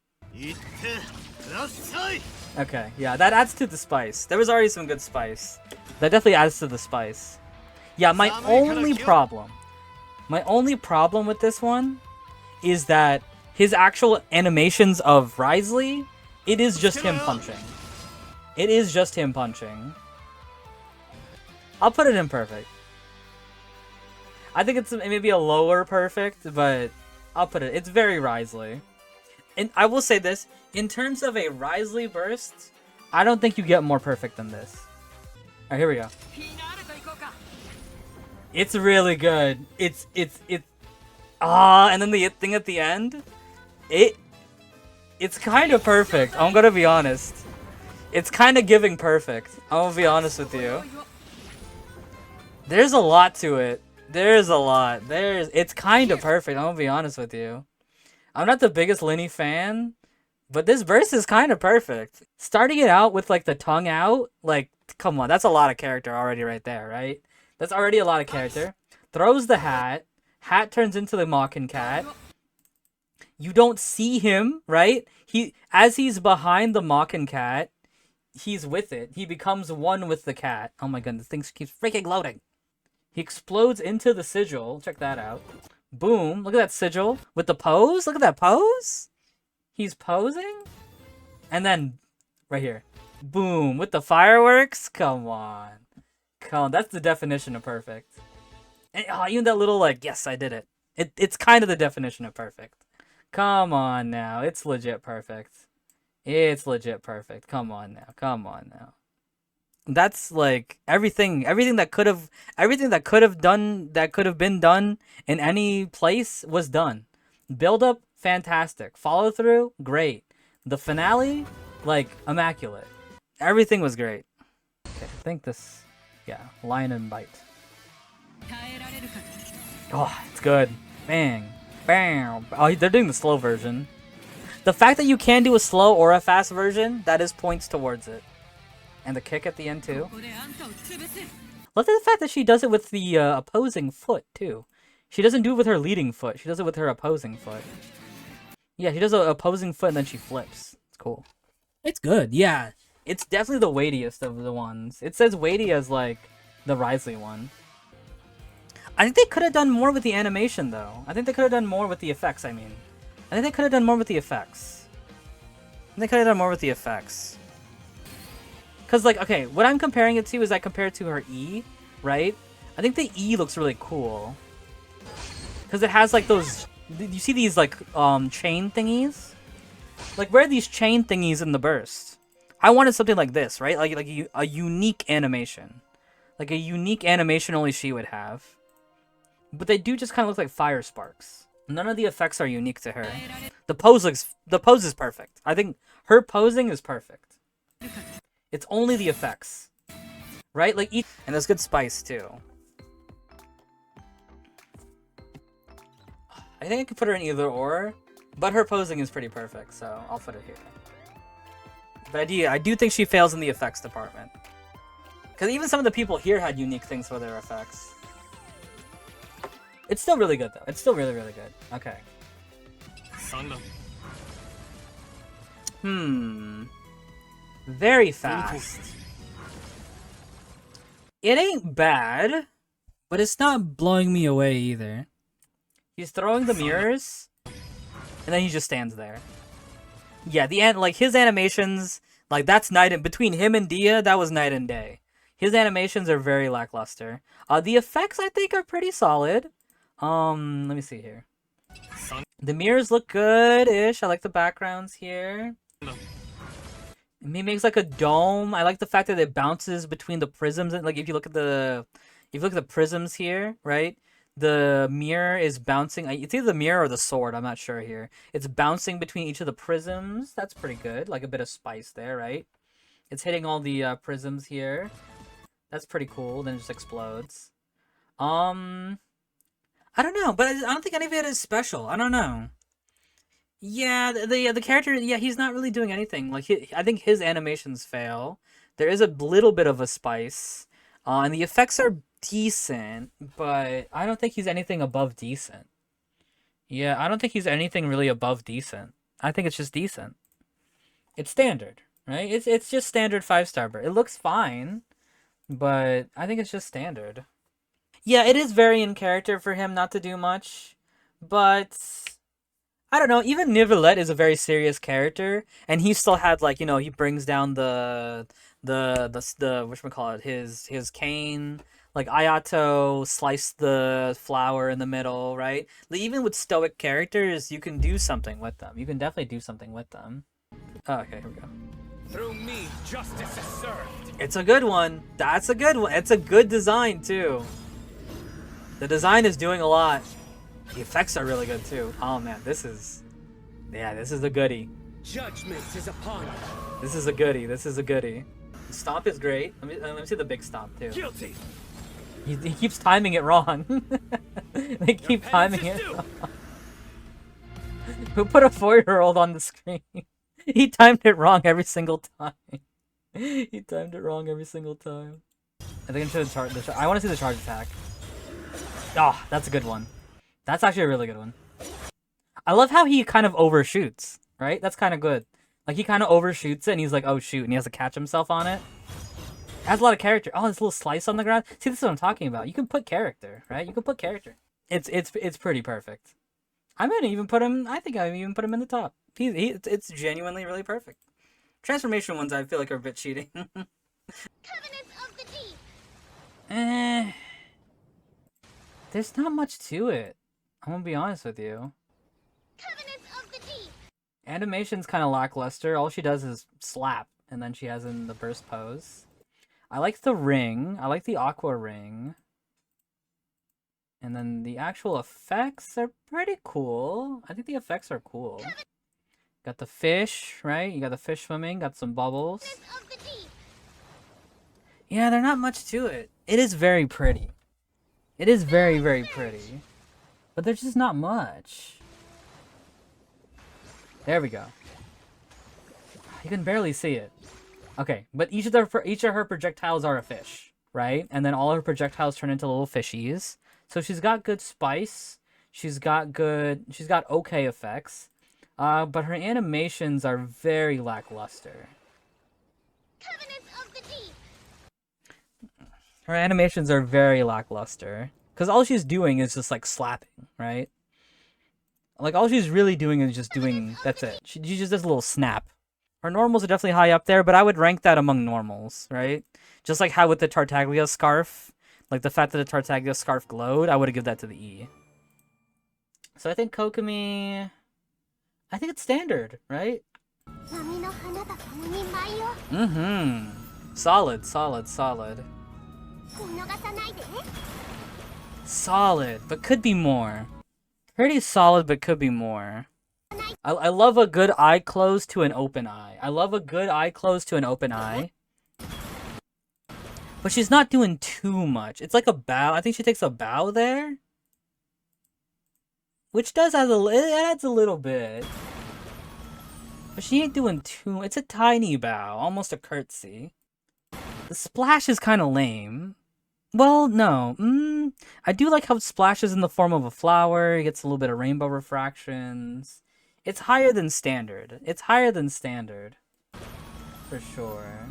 Okay, yeah, that adds to the spice. There was already some good spice. That definitely adds to the spice. Yeah, my only problem with this one is that his actual animations of Risley, it is just him punching. It is just him punching. I'll put it in perfect. I think it's maybe a lower perfect, but I'll put it. It's very Risley. And I will say this, in terms of a Risley burst, I don't think you get more perfect than this. Alright, here we go. It's really good. And then the thing at the end, it's kind of perfect. I'm gonna be honest. It's kind of giving perfect. I'm gonna be honest with you. There's a lot to it. There's a lot. It's kind of perfect. I'm gonna be honest with you. I'm not the biggest Linny fan, but this verse is kind of perfect. Starting it out with like the tongue out, like come on, that's a lot of character already right there, right? That's already a lot of character. Throws the hat. Hat turns into the Mockin' Cat. You don't see him, right? As he's behind the Mockin' Cat, he's with it. He becomes one with the cat. Oh my goodness, things keeps freaking loading. He explodes into the sigil. Check that out. Boom. Look at that sigil with the pose. Look at that pose. He's posing. And then, right here. Boom. With the fireworks. Come on. Come on. That's the definition of perfect. And even that little, like, yes, I did it. It's kind of the definition of perfect. Come on now. It's legit perfect. It's legit perfect. Come on now. Come on now. That's like everything that could have been done in any place was done. Build up, fantastic. Follow through, great. The finale, like immaculate. Everything was great. Okay, I think this, yeah, line and bite. Oh, it's good. Bang, bam. Oh, they're doing the slow version. The fact that you can do a slow or a fast version, that is points towards it. And the kick at the end, too. Look at the fact that she does it with the opposing foot, too. She doesn't do it with her leading foot. She does it with her opposing foot. Yeah, she does an opposing foot and then she flips. It's cool. It's good, yeah. It's definitely the weightiest of the ones. It says weighty as, like, the Risley one. I think they could have done more with the animation, though. I think they could have done more with the effects, I mean. I think they could have done more with the effects. Because, like, okay, what I'm comparing it to is I compare it to her E, right? I think the E looks really cool. Because it has, like, those... You see these, like, chain thingies? Like, where are these chain thingies in the burst? I wanted something like this, right? Like a unique animation. Like, a unique animation only she would have. But they do just kind of look like fire sparks. None of the effects are unique to her. The pose is perfect. I think her posing is perfect. It's only the effects. Right? Like and there's good spice too. I think I could put her in either or, but her posing is pretty perfect, so I'll put it here. But I do think she fails in the effects department. Because even some of the people here had unique things for their effects. It's still really good, though. It's still really, really good. Okay. Very fast. It ain't bad, but it's not blowing me away either. He's throwing the mirrors, and then he just stands there. Yeah, like his animations, like that's between him and Dia, that was night and day. His animations are very lackluster. The effects I think are pretty solid. Let me see here. The mirrors look good-ish. I like the backgrounds here. He makes like a dome. I like the fact that it bounces between the prisms. And like if you look at the prisms here, right? The mirror is bouncing. It's either the mirror or the sword. I'm not sure here. It's bouncing between each of the prisms. That's pretty good. Like a bit of spice there, right? It's hitting all the prisms here. That's pretty cool. Then it just explodes. I don't know, but I don't think any of it is special. I don't know. Yeah, the character, yeah, he's not really doing anything. Like, I think his animations fail. There is a little bit of a spice. And the effects are decent, but I don't think he's anything above decent. Yeah, I don't think he's anything really above decent. I think it's just decent. It's standard, right? It's just standard 5-star bird. It looks fine, but I think it's just standard. Yeah, it is very in character for him not to do much, but I don't know. Even Nivelette is a very serious character, and he still had like he brings down the whatchamacallit, his cane. Like Ayato sliced the flower in the middle, right? Like, even with stoic characters, you can do something with them. You can definitely do something with them. Oh, okay, here we go. Through me, justice is served. It's a good one. That's a good one. It's a good design too. The design is doing a lot. The effects are really good too. Oh man, this is a goodie. Judgment is upon you. This is a goodie. This is a goodie. The stomp is great. Let me see the big stomp too. Guilty. He keeps timing it wrong. They keep timing it wrong. Who put a 4-year-old on the screen? He timed it wrong every single time. He timed it wrong every single time. I think I'm sure I want to see the charge attack. Oh, that's a good one. That's actually a really good one. I love how he kind of overshoots, right? That's kind of good. Like, he kind of overshoots it, and he's like, oh, shoot, and he has to catch himself on it. It has a lot of character. Oh, this little slice on the ground. See, this is what I'm talking about. You can put character, right? You can put character. It's pretty perfect. I'm gonna even put him. I think I even put him in the top. It's genuinely really perfect. Transformation ones I feel like are a bit cheating. Covenants of the deep. There's not much to it. I'm gonna be honest with you. Covenants of the deep. Animation's kind of lackluster. All she does is slap, and then she has in the burst pose. I like the ring. I like the aqua ring. And then the actual effects are pretty cool. I think the effects are cool. Got the fish, right? You got the fish swimming, got some bubbles. Covenants of the deep. Yeah, they're not much to it. It is very pretty. It is very, very pretty. But there's just not much. There we go. You can barely see it. Okay, but each of her projectiles are a fish, right? And then all her projectiles turn into little fishies. So she's got good spice. She's got okay effects. But her animations are very lackluster. Covenants of the deep. Her animations are very lackluster. Because all she's doing is just like slapping, right? Like all she's really doing is just doing, that's it. She just does a little snap. Her normals are definitely high up there, but I would rank that among normals, right? Just like how with the Tartaglia scarf, like the fact that the Tartaglia scarf glowed, I would give that to the E. So I think Kokomi, I think it's standard, right? Mm-hmm. Solid, solid, solid. Solid, but could be more. Pretty solid, but could be more. I love a good eye close to an open eye. I love a good eye close to an open eye. But she's not doing too much. It's like a bow. I think she takes a bow there. Which does add it adds a little bit. But she ain't doing too. It's a tiny bow. Almost a curtsy. The splash is kind of lame. Well, no. I do like how it splashes in the form of a flower. It gets a little bit of rainbow refractions. It's higher than standard. It's higher than standard. For sure.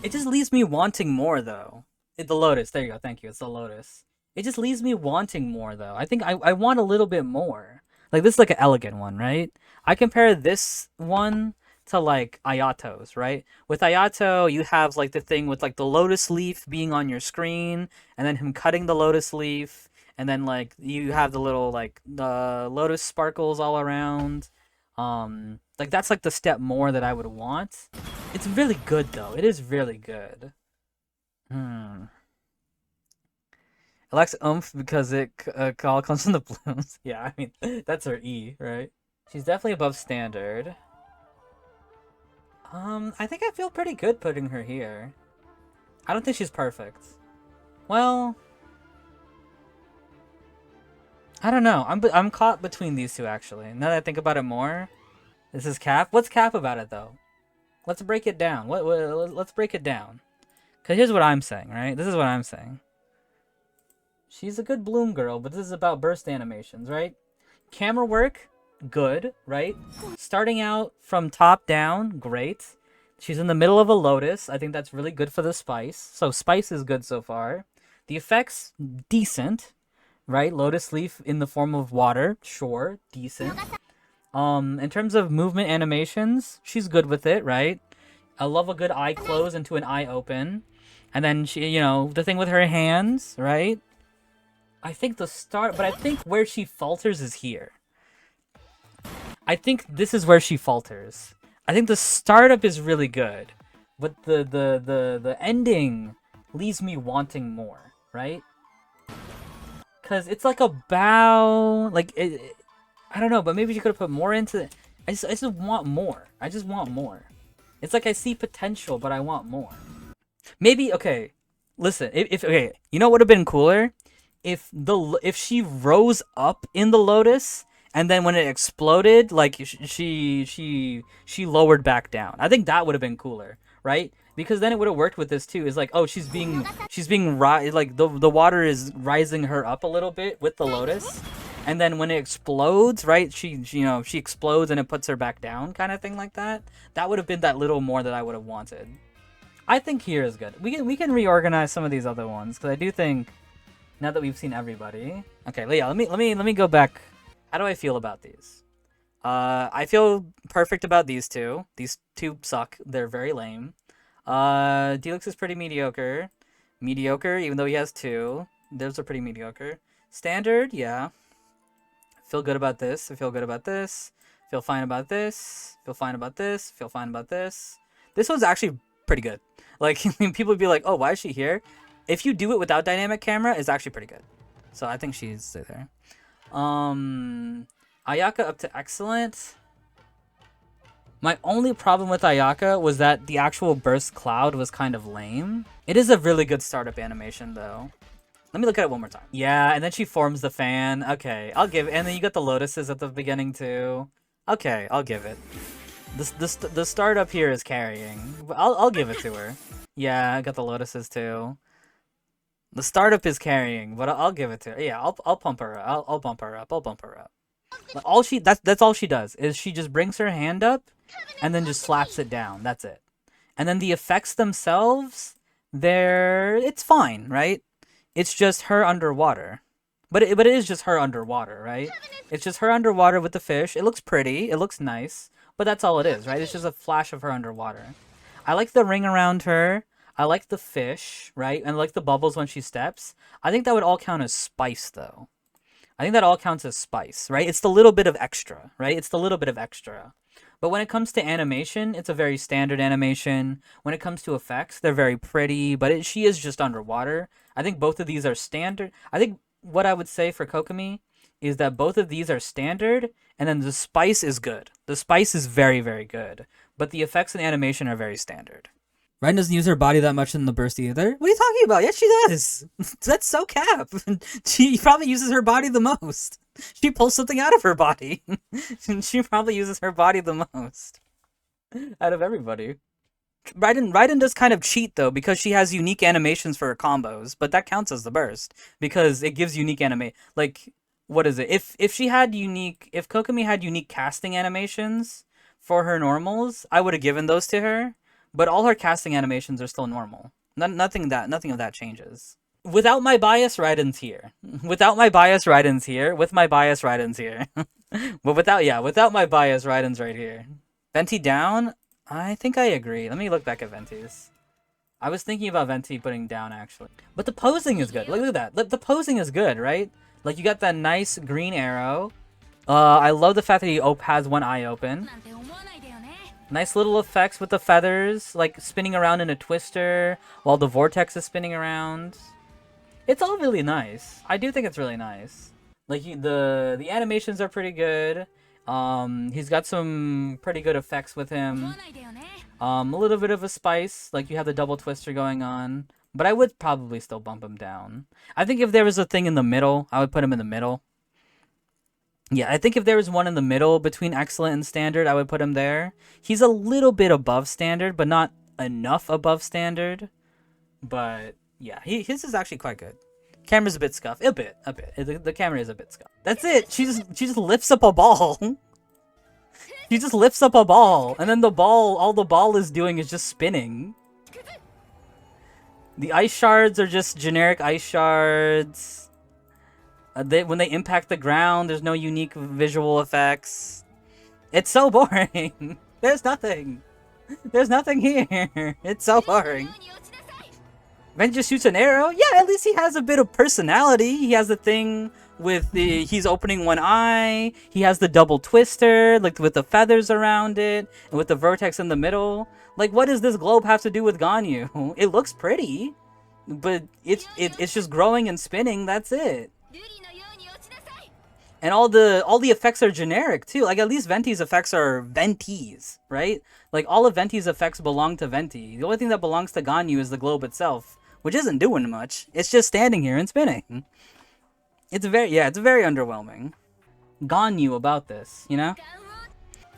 It just leaves me wanting more, though. The lotus. There you go. Thank you. It's the lotus. It just leaves me wanting more, though. I think I want a little bit more. Like, this is like an elegant one, right? I compare this one to, like, Ayato's, right? With Ayato, you have, like, the thing with, like, the lotus leaf being on your screen, and then him cutting the lotus leaf, and then, like, you have the little, like, the lotus sparkles all around. Like, that's, like, the step more that I would want. It's really good, though. It is really good. It lacks oomph because it all comes from the blooms. Yeah, I mean, that's her E, right? She's definitely above standard. I think I feel pretty good putting her here. I don't think she's perfect. Well, I don't know. I'm caught between these two, actually. Now that I think about it more, this is Cap. What's Cap about it, though? Let's break it down. Let's break it down. Because here's what I'm saying, right? This is what I'm saying. She's a good bloom girl, but this is about burst animations, right? Camera work, good, right? Starting out from top down, great. She's in the middle of a lotus. I think that's really good for the spice. So spice is good so far. The effects, decent. right? Lotus leaf in the form of water, sure, decent. In terms of movement animations, she's good with it, right? I love a good eye close into an eye open. And then she, you know, the thing with her hands, right? I think the start, but I think where she falters is here. I think this is where she falters. I think the startup is really good, but the ending leaves me wanting more, right? Cause it's like a bow, like I don't know, but maybe you could have put more into it. I just want more. I just want more. It's like I see potential, but I want more. Maybe okay. Listen, if okay, you know what would have been cooler if she rose up in the lotus and then when it exploded, like she lowered back down. I think that would have been cooler, right? Because then it would have worked with this too. It's like, oh, she's being like the water is rising her up a little bit with the lotus, and then when it explodes, right? She you know she explodes and it puts her back down, kind of thing like that. That would have been that little more that I would have wanted. I think here is good. We can reorganize some of these other ones because I do think now that we've seen everybody. Okay, yeah. Let me go back. How do I feel about these? I feel perfect about these two. These two suck. They're very lame. Delix is pretty mediocre. Mediocre, even though he has two. Those are pretty mediocre. Standard, yeah. Feel good about this. I feel good about this. Feel fine about this. Feel fine about this. Feel fine about this. This one's actually pretty good. Like, people would be like, oh, why is she here? If you do it without dynamic camera, it's actually pretty good. So I think she's there. Ayaka up to excellent. My only problem with Ayaka was that the actual burst cloud was kind of lame. It is a really good startup animation, though. Let me look at it one more time. Yeah, and then she forms the fan. Okay, I'll give it. And then you got the lotuses at the beginning, too. Okay, I'll give it. The startup here is carrying. I'll give it to her. Yeah, I got the lotuses, too. The startup is carrying, but I'll give it to her. Yeah, I'll pump her up. I'll bump her up. I'll bump her up. All that's all she does is she just brings her hand up and then just slaps it down. That's it. And then the effects themselves, it's fine, right? It's just her underwater. But it is just her underwater, right? It's just her underwater with the fish. It looks pretty. It looks nice. But that's all it is, right? It's just a flash of her underwater. I like the ring around her. I like the fish, right? And I like the bubbles when she steps. I think that would all count as spice, though. I think that all counts as spice, right? It's the little bit of extra, right? It's the little bit of extra. But when it comes to animation, it's a very standard animation. When it comes to effects, they're very pretty, but she is just underwater. I think both of these are standard. I think what I would say for Kokomi is that both of these are standard, and then the spice is good. The spice is very, very good. But the effects and animation are very standard. Raiden doesn't use her body that much in the burst either. What are you talking about? Yes, she does. That's so cap. She probably uses her body the most. She pulls something out of her body. She probably uses her body the most. Out of everybody. Raiden does kind of cheat, though, because she has unique animations for her combos. But that counts as the burst. Because it gives unique anime. Like, what is it? If Kokomi had unique casting animations for her normals, I would have given those to her. But all her casting animations are still normal. Nothing of that changes. Without my bias, Raiden's here. Without my bias, Raiden's here. With my bias, Raiden's here. But without my bias, Raiden's right here. Venti down? I think I agree. Let me look back at Venti's. I was thinking about Venti putting down, actually. But the posing is good. Look at that. The posing is good, right? Like, you got that nice green arrow. I love the fact that he has one eye open. Nice little effects with the feathers, like spinning around in a twister while the vortex is spinning around. It's all really nice. I do think it's really nice. Like the animations are pretty good. He's got some pretty good effects with him. A little bit of a spice, like you have the double twister going on. But I would probably still bump him down. I think if there was a thing in the middle, I would put him in the middle. Yeah, I think if there was one in the middle between excellent and standard, I would put him there. He's a little bit above standard, but not enough above standard. But yeah, his is actually quite good. Camera's a bit scuffed. A bit. The camera is a bit scuffed. That's it. She just lifts up a ball. She just lifts up a ball, and then all the ball is doing is just spinning. The ice shards are just generic ice shards. When they impact the ground, there's no unique visual effects. It's so boring. There's nothing. There's nothing here. It's so boring. Ren just shoots an arrow. Yeah, at least he has a bit of personality. He has the thing with the he's opening one eye. He has the double twister, like with the feathers around it, and with the vertex in the middle. Like, what does this globe have to do with Ganyu? It looks pretty, but it's just growing and spinning. That's it. And all the effects are generic too. Like, at least Venti's effects are Venti's, right? Like, all of Venti's effects belong to Venti. The only thing that belongs to Ganyu is the globe itself, which isn't doing much. It's just standing here and spinning. It's very underwhelming. Ganyu about this, you know?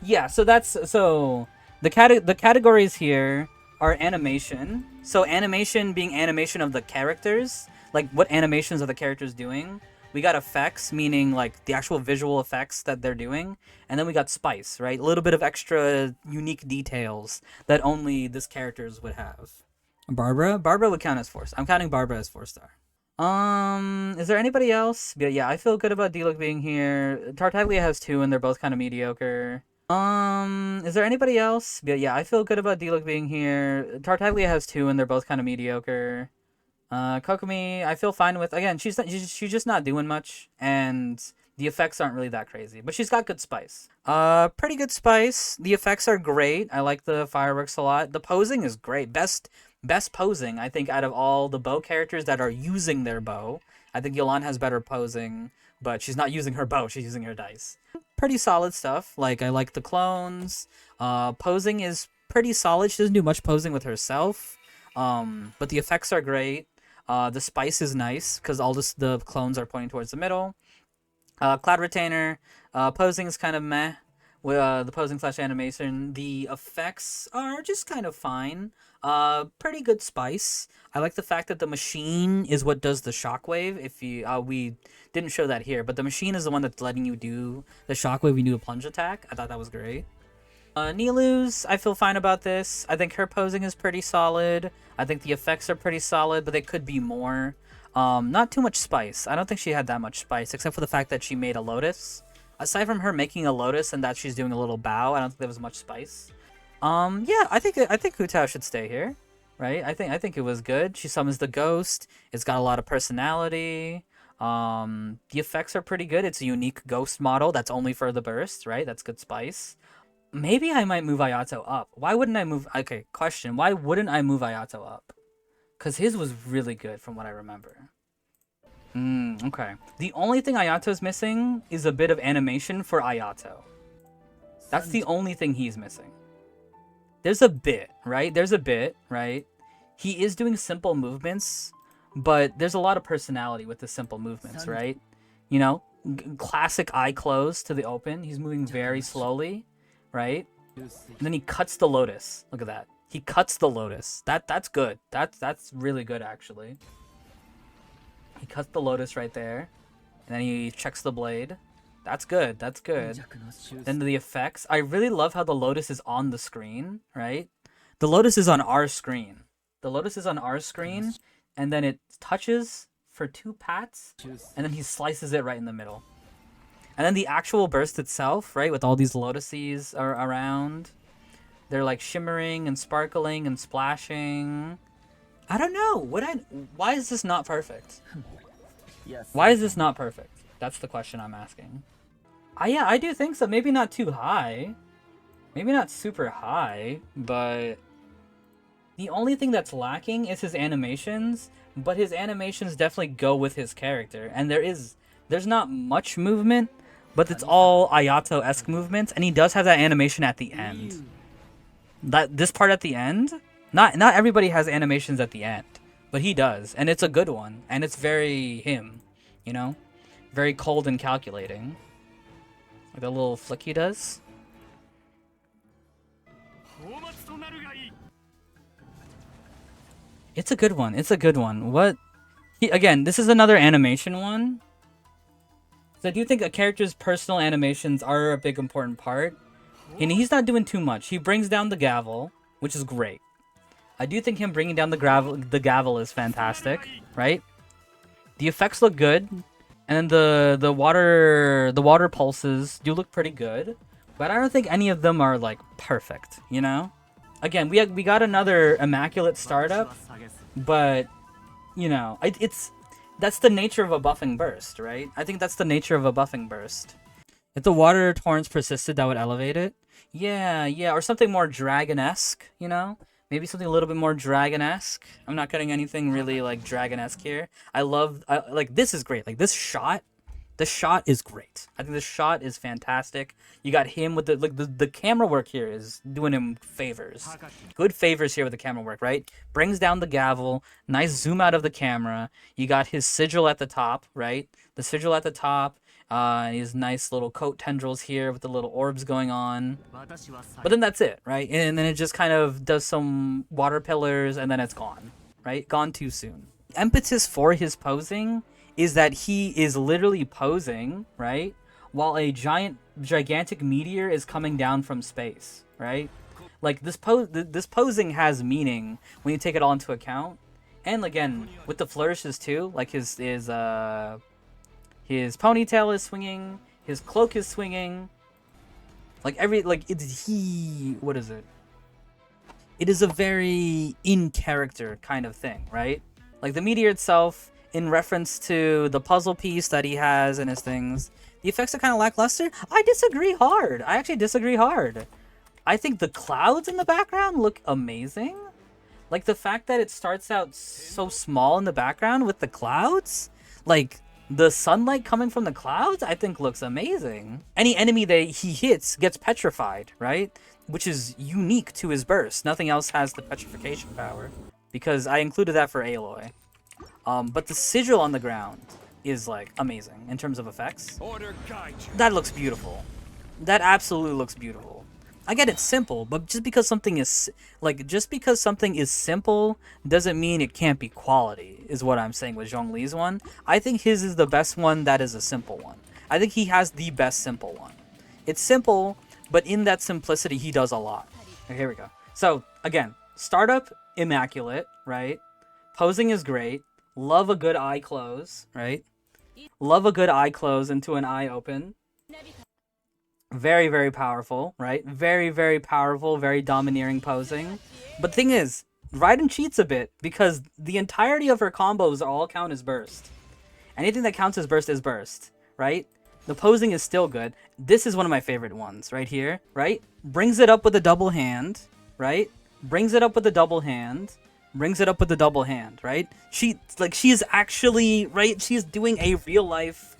Yeah, so the categories here are animation. So animation being animation of the characters, like what animations are the characters doing. We got effects, meaning like the actual visual effects that they're doing. And then we got spice, right? A little bit of extra unique details that only this characters would have. Barbara would count as 4. I'm counting Barbara as 4-star. Is there anybody else? Yeah, I feel good about D-Look being here. Tartaglia has 2 and they're both kind of mediocre. Is there anybody else? Yeah, I feel good about D-Look being here. Tartaglia has 2 and they're both kind of mediocre. Kokomi, I feel fine with. Again, she's just not doing much, and the effects aren't really that crazy. But she's got good spice. Pretty good spice. The effects are great. I like the fireworks a lot. The posing is great. Best posing, I think, out of all the bow characters that are using their bow. I think Yolan has better posing, but she's not using her bow. She's using her dice. Pretty solid stuff. Like, I like the clones. Posing is pretty solid. She doesn't do much posing with herself. But the effects are great. The spice is nice because all the clones are pointing towards the middle. Cloud Retainer, posing is kind of meh. With the posing / animation, the effects are just kind of fine. Pretty good spice. I like the fact that the machine is what does the shockwave. If you we didn't show that here, but the machine is the one that's letting you do the shockwave when you do a plunge attack. I thought that was great. Nilu's, I feel fine about this. I think her posing is pretty solid. I think the effects are pretty solid, but they could be more. Not too much spice. I don't think she had that much spice, except for the fact that she made a lotus. Aside from her making a lotus and that she's doing a little bow, I don't think there was much spice. Yeah, I think Hu Tao should stay here, right? I think it was good. She summons the ghost. It's got a lot of personality. The effects are pretty good. It's a unique ghost model that's only for the burst, right? That's good spice. Maybe I might move Ayato up. Why wouldn't I move... Okay, question. Why wouldn't I move Ayato up? Because his was really good from what I remember. Okay. The only thing Ayato's missing is a bit of animation for Ayato. That's the only thing he's missing. There's a bit, right? He is doing simple movements, but there's a lot of personality with the simple movements, right? You know? Classic eye close to the open. He's moving very slowly. Right? And then he cuts the lotus. Look at that. He cuts the lotus. That's good. That's really good, actually. He cuts the lotus right there. And then he checks the blade. That's good. That's good. Then the effects. I really love how the lotus is on the screen, right? The lotus is on our screen. And then it touches for 2 pats. And then he slices it right in the middle. And then the actual burst itself, right, with all these lotuses around, they're like shimmering and sparkling and splashing. I don't know. Why is this not perfect? Why is this not perfect? That's the question I'm asking. Yeah, I do think so. Maybe not too high. Maybe not super high, but the only thing that's lacking is his animations, but his animations definitely go with his character. And there's not much movement, but it's all Ayato-esque movements, and he does have that animation at the end. This part at the end, not everybody has animations at the end, but he does, and it's a good one, and it's very him, you know? Very cold and calculating. Like the little flick he does. It's a good one. Again, this is another animation one. So I do think a character's personal animations are a big important part. And he's not doing too much. He brings down the gavel, which is great. I do think him bringing down the gavel is fantastic, right? The effects look good. And then the water pulses do look pretty good, but I don't think any of them are like perfect, you know? Again, we got another immaculate startup, but you know, it's that's the nature of a buffing burst, right? I think that's the nature of a buffing burst. If the water torrents persisted, that would elevate it. Yeah, yeah, or something more dragon-esque, you know? Maybe something a little bit more dragon-esque. I'm not getting anything really like dragon-esque here. Like this is great. Like this shot is great. I think this shot is fantastic. You got him with the camera work here is doing him favors. Good favors here with the camera work, right? Brings down the gavel, nice zoom out of the camera. You got his sigil at the top, right? The sigil at the top. His nice little coat tendrils here with the little orbs going on. But then that's it, right? And then it just kind of does some water pillars and then it's gone, right? Gone too soon. Impetus for his posing is that he is literally posing, right? While a gigantic meteor is coming down from space, right? Like this posing has meaning when you take it all into account. And again, with the flourishes too, like his ponytail is swinging, his cloak is swinging. Like what is it? It is a very in character kind of thing, right? Like the meteor itself, in reference to the puzzle piece that he has and his things, the effects are kind of lackluster. I disagree hard. I actually disagree hard. I think the clouds in the background look amazing. Like the fact that it starts out so small in the background with the clouds, like the sunlight coming from the clouds, I think looks amazing. Any enemy that he hits gets petrified, right? Which is unique to his burst. Nothing else has the petrification power, because I included that for Aloy. But the sigil on the ground is like amazing in terms of effects. Order guide you. That looks beautiful. That absolutely looks beautiful. I get it's simple, but just because something is simple doesn't mean it can't be quality, is what I'm saying with Zhongli's one. I think his is the best one that is a simple one. I think he has the best simple one. It's simple, but in that simplicity, he does a lot. Okay, here we go. So, again, startup, immaculate, right? Posing is great. Love a good eye close, right? Love a good eye close into an eye open. Very, very powerful, right? Very, very powerful, very domineering posing. But the thing is, Raiden cheats a bit because the entirety of her combos all count as burst. Anything that counts as burst, right? The posing is still good. This is one of my favorite ones right here, right? Brings it up with a double hand, right? Brings it up with a double hand. Brings it up with the double hand, right? She is actually, right? She's doing a real life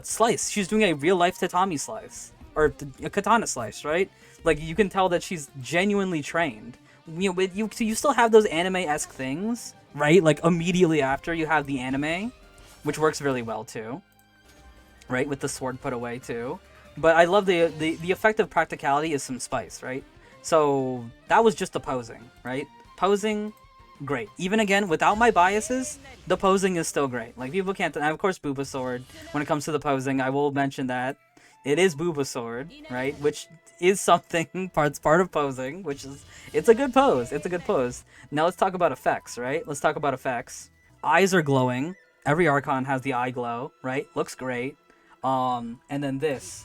slice. She's doing a real life tatami slice, or a katana slice, right? Like you can tell that she's genuinely trained. You know, you still have those anime-esque things, right? Like immediately after you have the anime, which works really well too, right? With the sword put away too. But I love the effect of practicality is some spice, right? So that was just the posing, right? Posing, great. Even again, without my biases, the posing is still great. Like people can't deny, of course, Booba Sword. When it comes to the posing, I will mention that it is Booba Sword, right? Which is something part of posing, which is it's a good pose. It's a good pose. Now let's talk about effects, right? Let's talk about effects. Eyes are glowing. Every Archon has the eye glow, right? Looks great. And then this.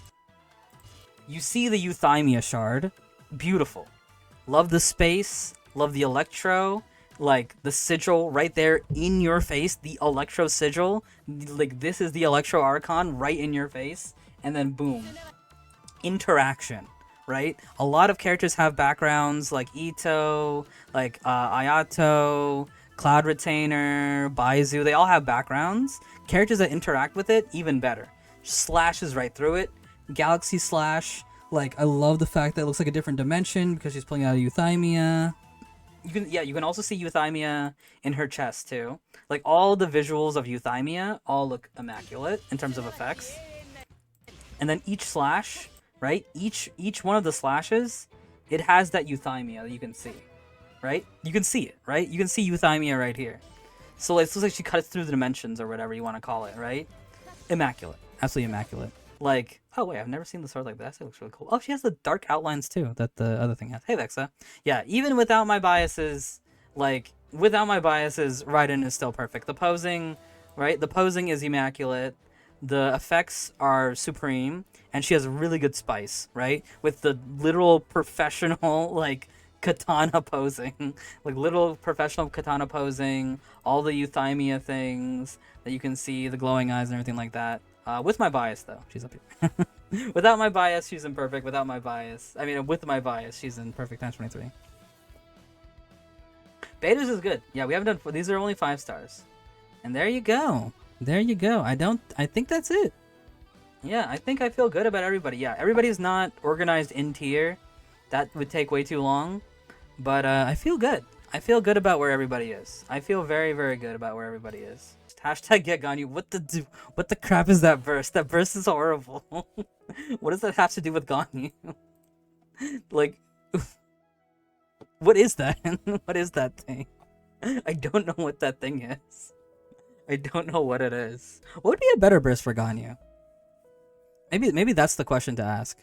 You see the Euthymia shard. Beautiful. Love the space. Love the electro. Like the sigil right there in your face. The electro sigil. Like this is the electro Archon right in your face. And then boom. Interaction. Right? A lot of characters have backgrounds like Ito, like Ayato, Cloud Retainer, Baizu. They all have backgrounds. Characters that interact with it, even better. Slashes right through it. Galaxy Slash. Like, I love the fact that it looks like a different dimension because she's pulling out a Euthymia. You can also see Euthymia in her chest too. Like all the visuals of Euthymia all look immaculate in terms of effects. And then each slash, right? Each one of the slashes, it has that Euthymia that you can see, right? You can see it, right? You can see Euthymia right here. So like, it looks like she cuts through the dimensions or whatever you want to call it, right? Immaculate, absolutely immaculate. Like, oh wait, I've never seen the sword like that. That looks really cool. Oh, she has the dark outlines too that the other thing has. Hey, Vexa. Yeah, even without my biases, Raiden is still perfect. The posing, right? The posing is immaculate. The effects are supreme, and she has really good spice, right? With the literal professional like katana posing, like literal professional katana posing, all the euthymia things that you can see, the glowing eyes and everything like that. With my bias though, she's up here. Without my bias, she's in perfect. Without my bias, I mean, with my bias, she's in perfect times 23. Betas is good. Yeah, we haven't done. These are only 5 stars, and there you go. There you go. I think that's it. Yeah, I think I feel good about everybody. Yeah, everybody's not organized in tier. That would take way too long. But I feel good. I feel good about where everybody is. I feel very, very good about where everybody is. Hashtag get Ganyu. What the crap is that verse? That verse is horrible. What does that have to do with Ganyu? Like, what is that? What is that thing? I don't know what that thing is. I don't know what it is. What would be a better burst for Ganyu? Maybe that's the question to ask.